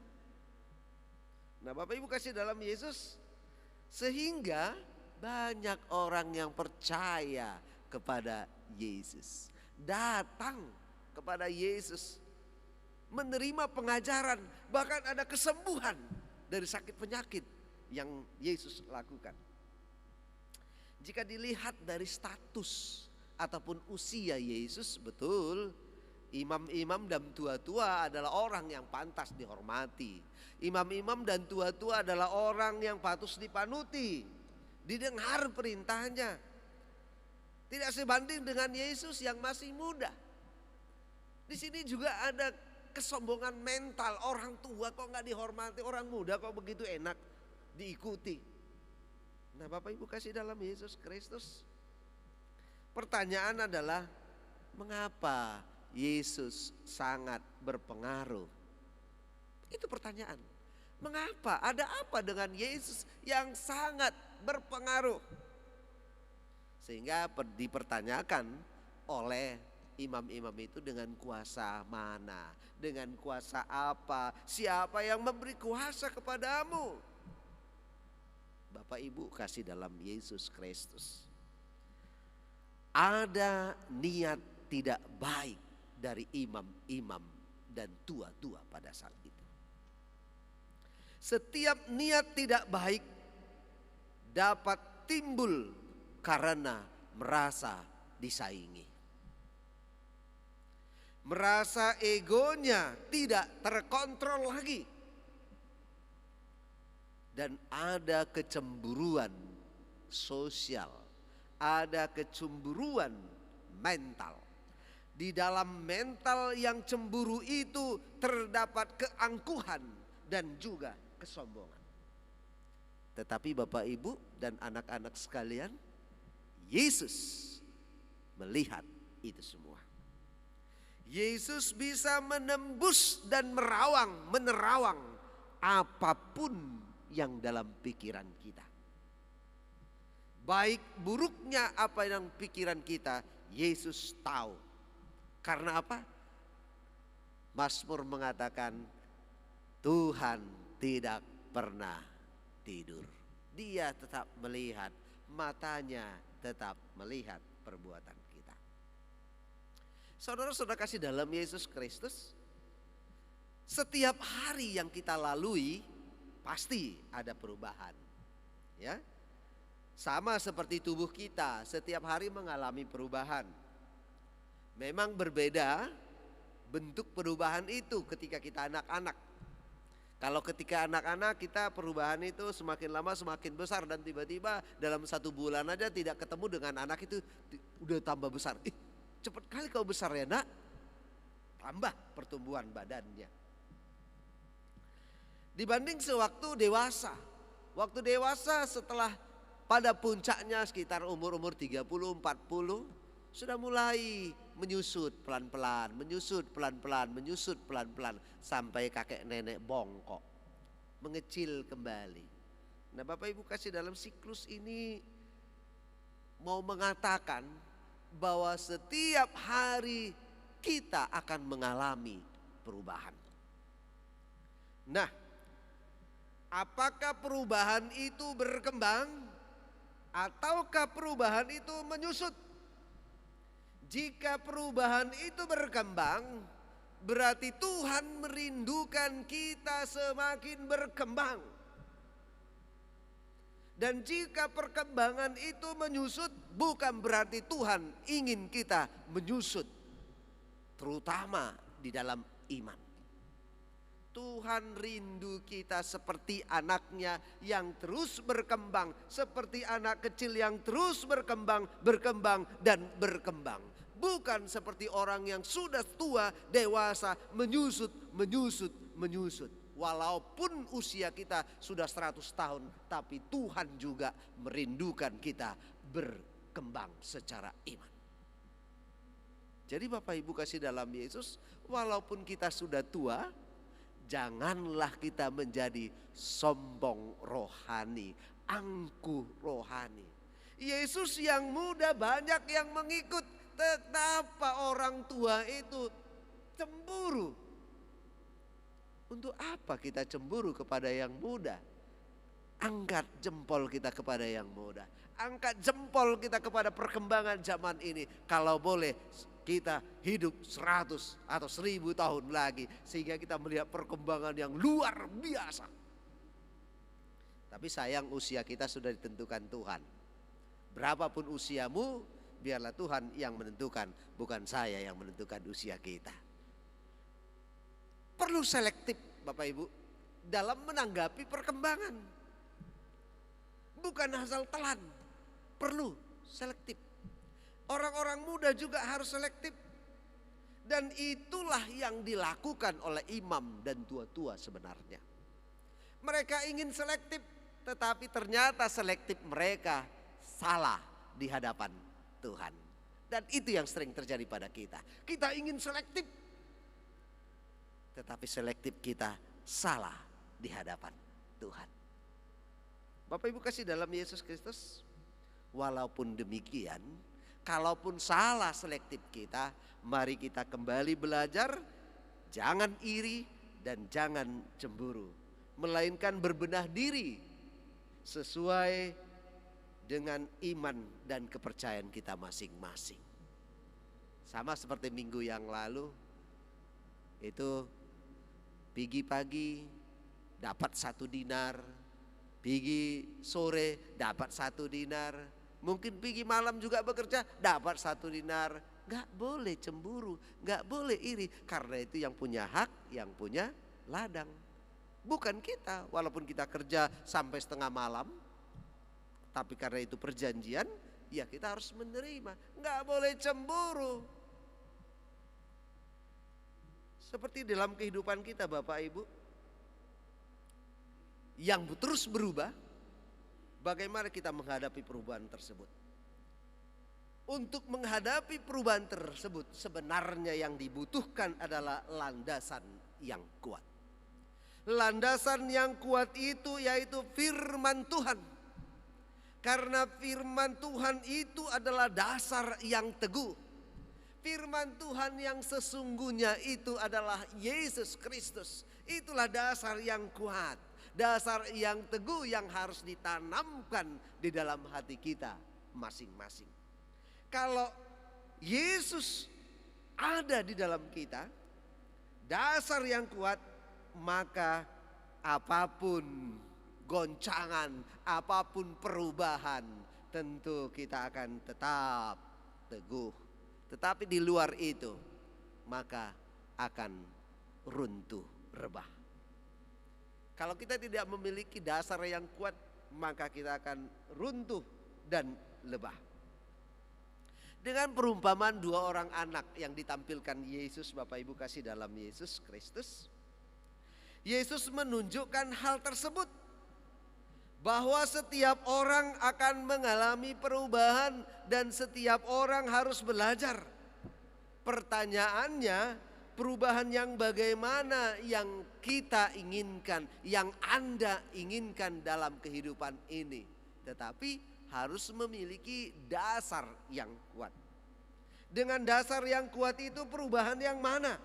Nah Bapak Ibu kasih dalam Yesus, sehingga banyak orang yang percaya kepada Yesus, datang kepada Yesus, menerima pengajaran, bahkan ada kesembuhan dari sakit penyakit yang Yesus lakukan. Jika dilihat dari status ataupun usia Yesus, betul imam-imam dan tua-tua adalah orang yang pantas dihormati. Imam-imam dan tua-tua adalah orang yang patut dipanuti, didengar perintahnya. Tidak sebanding dengan Yesus yang masih muda. Di sini juga ada kesombongan mental, orang tua kok nggak dihormati, orang muda kok begitu enak diikuti. Nah Bapak Ibu kasih dalam Yesus Kristus, pertanyaan adalah mengapa Yesus sangat berpengaruh? Itu pertanyaan. Mengapa? Ada apa dengan Yesus yang sangat berpengaruh? Sehingga dipertanyakan oleh imam-imam itu, dengan kuasa mana? Dengan kuasa apa? Siapa yang memberi kuasa kepadamu? Bapak Ibu kasih dalam Yesus Kristus. ada niat tidak baik dari imam-imam dan tua-tua pada saat itu. Setiap niat tidak baik dapat timbul karena merasa disaingi. Merasa egonya tidak terkontrol lagi. Dan ada kecemburuan sosial, ada kecemburuan mental. Di dalam mental yang cemburu itu terdapat keangkuhan dan juga kesombongan. Tetapi Bapak Ibu dan anak-anak sekalian, Yesus melihat itu semua. Yesus bisa menembus dan menerawang apapun yang dalam pikiran kita. Baik buruknya apa yang pikiran kita, Yesus tahu. Karena apa? Mazmur mengatakan Tuhan tidak pernah tidur. Dia tetap melihat, matanya tetap melihat perbuatan kita. Saudara-saudara kasih dalam Yesus Kristus, setiap hari yang kita lalui pasti ada perubahan. Ya. Sama seperti tubuh kita, setiap hari mengalami perubahan. Memang berbeda bentuk perubahan itu ketika kita anak-anak. Kalau ketika anak-anak kita perubahan itu semakin lama semakin besar, dan tiba-tiba dalam 1 bulan aja tidak ketemu dengan anak itu udah tambah besar. Cepat kali kau besar ya nak. Tambah pertumbuhan badannya. Dibanding sewaktu dewasa. Waktu dewasa setelah pada puncaknya sekitar umur 30, 40 sudah mulai menyusut pelan-pelan, menyusut pelan-pelan sampai kakek nenek bongkok, mengecil kembali. Nah, Bapak Ibu kasih dalam siklus ini mau mengatakan bahwa setiap hari kita akan mengalami perubahan. Nah, apakah perubahan itu berkembang ataukah perubahan itu menyusut? Jika perubahan itu berkembang, berarti Tuhan merindukan kita semakin berkembang. Dan jika perkembangan itu menyusut, bukan berarti Tuhan ingin kita menyusut, terutama di dalam iman. Tuhan rindu kita seperti anaknya yang terus berkembang, seperti anak kecil yang terus berkembang dan berkembang. Bukan seperti orang yang sudah tua, dewasa, menyusut. Walaupun usia kita sudah 100 tahun, tapi Tuhan juga merindukan kita berkembang secara iman. Jadi Bapak Ibu kasih dalam Yesus, walaupun kita sudah tua, janganlah kita menjadi sombong rohani, angkuh rohani. Yesus yang muda banyak yang mengikut, kenapa orang tua itu cemburu? Untuk apa kita cemburu kepada yang muda? Angkat jempol kita kepada yang muda. Angkat jempol kita kepada perkembangan zaman ini. Kalau boleh kita hidup 100 atau 1000 tahun lagi, sehingga kita melihat perkembangan yang luar biasa. Tapi sayang usia kita sudah ditentukan Tuhan. Berapapun usiamu, biarlah Tuhan yang menentukan, bukan saya yang menentukan usia kita. Perlu selektif Bapak Ibu dalam menanggapi perkembangan. Bukan asal telan, perlu selektif. Orang-orang muda juga harus selektif. Dan itulah yang dilakukan oleh imam dan tua-tua sebenarnya. Mereka ingin selektif, tetapi ternyata selektif mereka salah di hadapan Tuhan. Dan itu yang sering terjadi pada kita. Kita ingin selektif, tetapi selektif kita salah di hadapan Tuhan. Bapak Ibu kasih dalam Yesus Kristus, walaupun demikian, kalaupun salah selektif kita, mari kita kembali belajar, jangan iri dan jangan cemburu, melainkan berbenah diri sesuai dengan iman dan kepercayaan kita masing-masing. Sama seperti minggu yang lalu, itu pagi pagi dapat 1 dinar, pagi sore dapat 1 dinar, mungkin pagi malam juga bekerja dapat 1 dinar. Gak boleh cemburu, gak boleh iri, karena itu yang punya hak, yang punya ladang. Bukan kita, walaupun kita kerja sampai setengah malam, tapi karena itu perjanjian, ya kita harus menerima. Gak boleh cemburu. Seperti dalam kehidupan kita Bapak Ibu, yang terus berubah, bagaimana kita menghadapi perubahan tersebut? Untuk menghadapi perubahan tersebut, sebenarnya yang dibutuhkan adalah landasan yang kuat. Landasan yang kuat itu yaitu firman Tuhan. Karena firman Tuhan itu adalah dasar yang teguh. Firman Tuhan yang sesungguhnya itu adalah Yesus Kristus. Itulah dasar yang kuat, dasar yang teguh yang harus ditanamkan di dalam hati kita masing-masing. Kalau Yesus ada di dalam kita, dasar yang kuat, maka apapun goncangan, apapun perubahan, tentu kita akan tetap teguh. Tetapi di luar itu, maka akan runtuh rebah. Kalau kita tidak memiliki dasar yang kuat, maka kita akan runtuh dan lebah. Dengan perumpamaan 2 orang anak yang ditampilkan Yesus, Bapak Ibu kasih dalam Yesus Kristus, Yesus menunjukkan hal tersebut, bahwa setiap orang akan mengalami perubahan dan setiap orang harus belajar. Pertanyaannya, perubahan yang bagaimana yang kita inginkan, yang Anda inginkan dalam kehidupan ini. Tetapi harus memiliki dasar yang kuat. Dengan dasar yang kuat itu perubahan yang mana?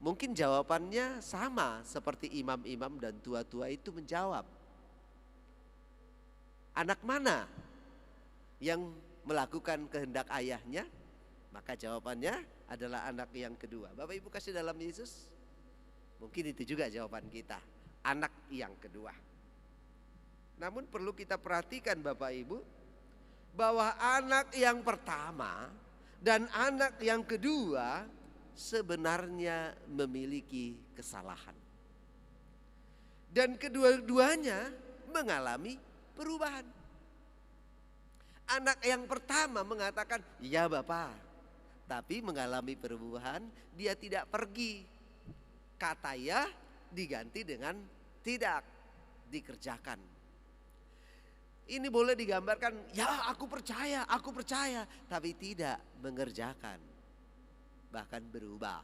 Mungkin jawabannya sama seperti imam-imam dan tua-tua itu menjawab. Anak mana yang melakukan kehendak ayahnya? Maka jawabannya adalah anak yang kedua. Bapak Ibu kasih dalam Yesus, mungkin itu juga jawaban kita, anak yang kedua. Namun perlu kita perhatikan Bapak Ibu, bahwa anak yang pertama dan anak yang kedua sebenarnya memiliki kesalahan. Dan kedua-duanya mengalami perubahan. Anak yang pertama mengatakan, "Ya Bapak," tapi mengalami perubahan, dia tidak pergi. Kata ya diganti dengan tidak dikerjakan. Ini boleh digambarkan, "Ya aku percaya, tapi tidak mengerjakan." Bahkan berubah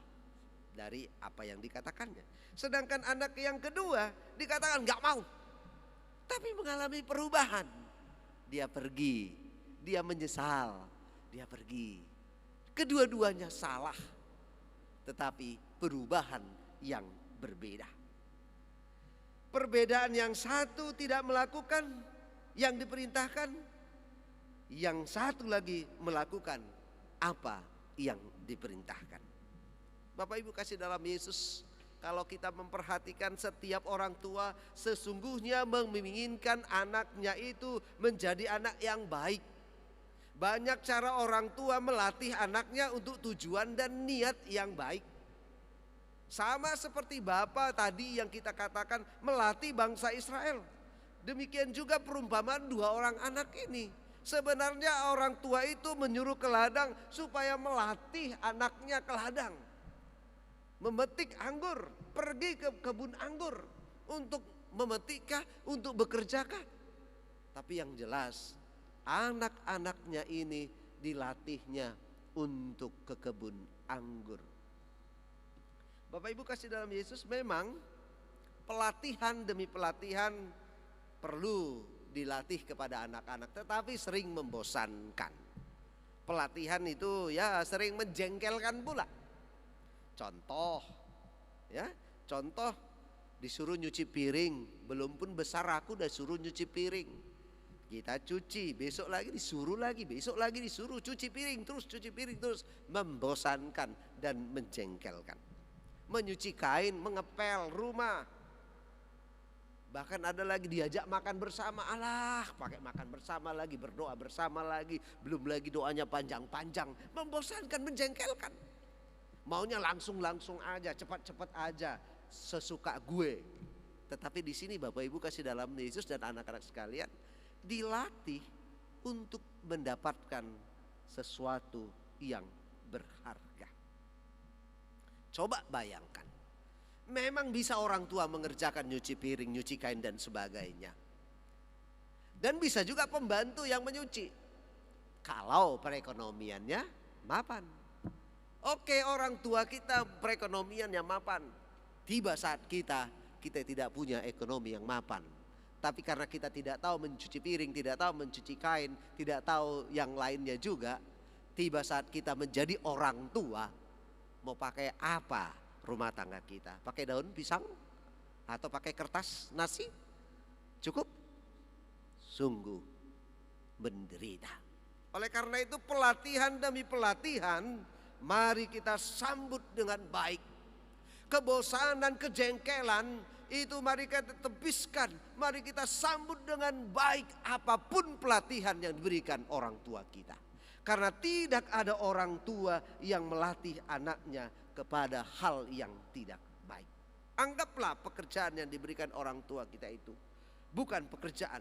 dari apa yang dikatakannya. Sedangkan anak yang kedua dikatakan gak mau, tapi mengalami perubahan. Dia pergi, dia menyesal, dia pergi. Kedua-duanya salah, tetapi perubahan yang berbeda. Perbedaan yang satu tidak melakukan yang diperintahkan, yang satu lagi melakukan apa yang diperintahkan. Bapak Ibu kasih dalam Yesus, kalau kita memperhatikan setiap orang tua sesungguhnya menginginkan anaknya itu menjadi anak yang baik. Banyak cara orang tua melatih anaknya untuk tujuan dan niat yang baik. Sama seperti Bapa tadi yang kita katakan melatih bangsa Israel. Demikian juga perumpamaan 2 orang anak ini. Sebenarnya orang tua itu menyuruh ke ladang supaya melatih anaknya ke ladang. Memetik anggur, pergi ke kebun anggur. Untuk memetikkah, untuk bekerjakah? Tapi yang jelas anak-anaknya ini dilatihnya untuk ke kebun anggur. Bapak Ibu kasih dalam Yesus, memang pelatihan demi pelatihan perlu dilatih kepada anak-anak, tetapi sering membosankan. Pelatihan itu ya sering menjengkelkan pula. Contoh Disuruh nyuci piring, belum pun besar aku udah suruh nyuci piring. Kita cuci, besok lagi disuruh lagi, besok lagi disuruh cuci piring terus, membosankan dan menjengkelkan. Menyuci kain, mengepel rumah. Bahkan ada lagi diajak makan bersama, alah pakai makan bersama lagi, berdoa bersama lagi, belum lagi doanya panjang-panjang, membosankan, menjengkelkan. Maunya langsung aja, cepat-cepat aja, sesuka gue. Tetapi di sini Bapak Ibu kasih dalam Yesus dan anak-anak sekalian, dilatih untuk mendapatkan sesuatu yang berharga. Coba bayangkan, memang bisa orang tua mengerjakan nyuci piring, nyuci kain dan sebagainya. Dan bisa juga pembantu yang menyuci, kalau perekonomiannya mapan. Oke, orang tua kita perekonomiannya mapan. Tiba saat kita tidak punya ekonomi yang mapan. Tapi karena kita tidak tahu mencuci piring, tidak tahu mencuci kain, tidak tahu yang lainnya juga. Tiba saat kita menjadi orang tua, mau pakai apa rumah tangga kita? Pakai daun pisang? Atau pakai kertas nasi? Cukup? Sungguh menderita. Oleh karena itu pelatihan demi pelatihan, mari kita sambut dengan baik. Kebosanan, kejengkelan itu mari kita tebiskan, mari kita sambut dengan baik apapun pelatihan yang diberikan orang tua kita. Karena tidak ada orang tua yang melatih anaknya kepada hal yang tidak baik. Anggaplah pekerjaan yang diberikan orang tua kita itu bukan pekerjaan,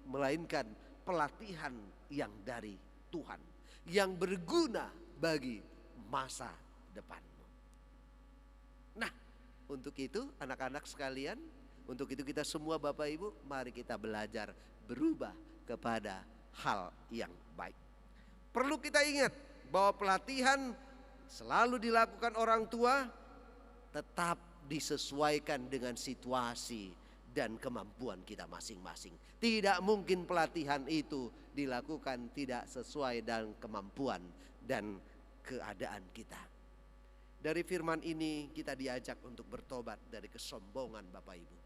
melainkan pelatihan yang dari Tuhan, yang berguna bagi masa depan. Nah, untuk itu anak-anak sekalian, untuk itu kita semua Bapak Ibu, mari kita belajar berubah kepada hal yang baik. Perlu kita ingat bahwa pelatihan selalu dilakukan orang tua, tetap disesuaikan dengan situasi dan kemampuan kita masing-masing. Tidak mungkin pelatihan itu dilakukan tidak sesuai dengan kemampuan dan keadaan kita. Dari firman ini kita diajak untuk bertobat dari kesombongan Bapak Ibu.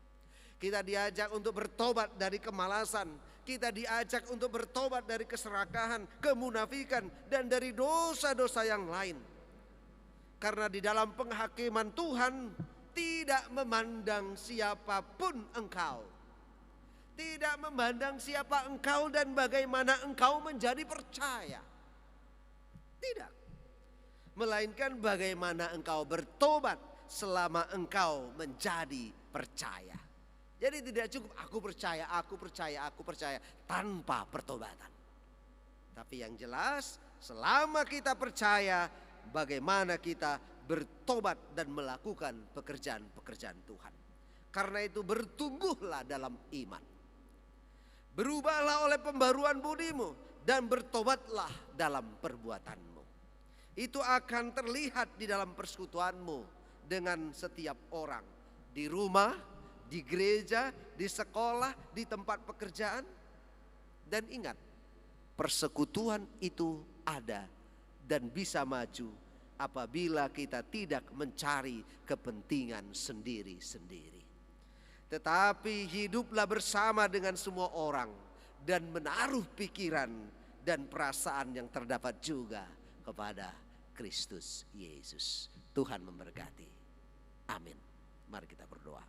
Kita diajak untuk bertobat dari kemalasan. Kita diajak untuk bertobat dari keserakahan, kemunafikan, dan dari dosa-dosa yang lain. Karena di dalam penghakiman Tuhan tidak memandang siapapun engkau. Tidak memandang siapa engkau dan bagaimana engkau menjadi percaya. Tidak. Melainkan bagaimana engkau bertobat selama engkau menjadi percaya. Jadi tidak cukup aku percaya tanpa pertobatan. Tapi yang jelas selama kita percaya, bagaimana kita bertobat dan melakukan pekerjaan-pekerjaan Tuhan. Karena itu bertumbuhlah dalam iman. Berubahlah oleh pembaruan budimu dan bertobatlah dalam perbuatanmu. Itu akan terlihat di dalam persekutuanmu dengan setiap orang. Di rumah, di gereja, di sekolah, di tempat pekerjaan. Dan ingat, persekutuan itu ada dan bisa maju apabila kita tidak mencari kepentingan sendiri-sendiri. Tetapi hiduplah bersama dengan semua orang dan menaruh pikiran dan perasaan yang terdapat juga kepada Kristus Yesus. Tuhan memberkati. Amin. Mari kita berdoa.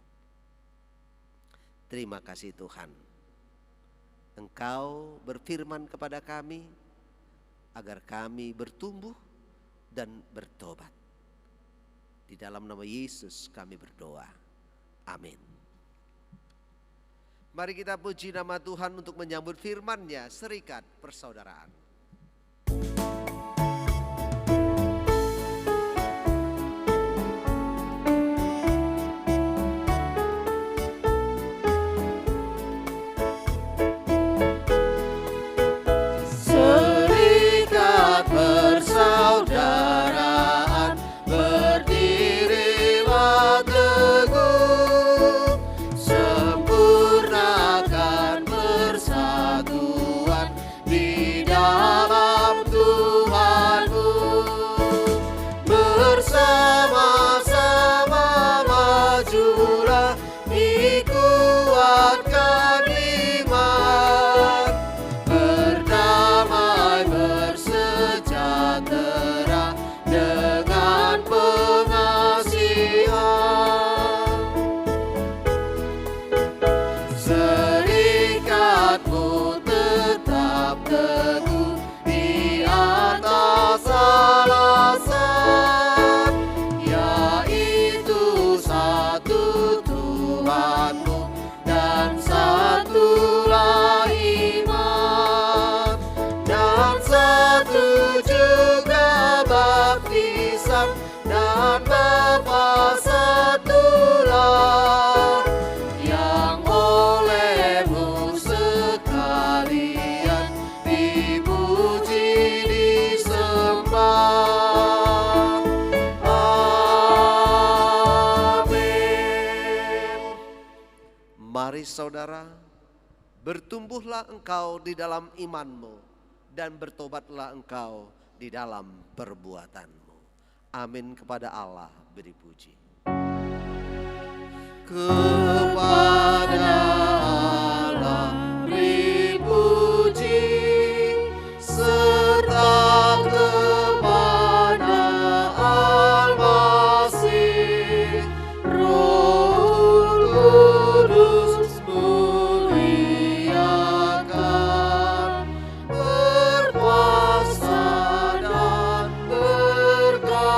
Terima kasih Tuhan. Engkau berfirman kepada kami agar kami bertumbuh dan bertobat. Di dalam nama Yesus kami berdoa. Amin. Mari kita puji nama Tuhan untuk menyambut firman-Nya, serikat persaudaraan. Serikat persaudaraan, berdirilah teguh, sempurnakan persatuan di dalam dan satu juga baptisan, dan Bapa satulah yang olehmu sekalian dipuji disembah. Amin. Mari saudara, bertumbuhlah engkau di dalam imanmu, dan bertobatlah engkau di dalam perbuatanmu. Amin. Kepada Allah beri puji. Kepada Allah beri puji, serta kepada Al-Masih, Roh Kudus muliakan, berkuasa dan berkasihan.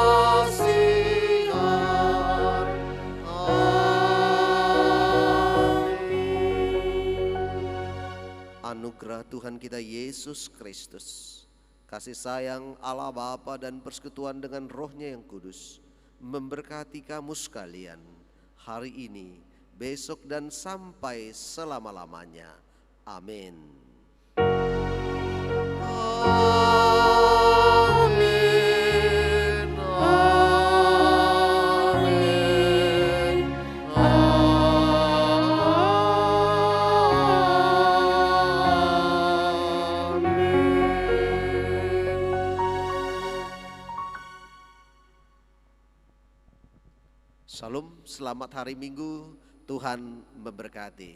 Anugerah Tuhan kita Yesus Kristus, kasih sayang Allah Bapa dan persekutuan dengan Roh-Nya yang kudus memberkati kamu sekalian hari ini, besok, dan sampai selama-lamanya. Amin. Amin. Amin. Salam, selamat hari Minggu, Tuhan memberkati.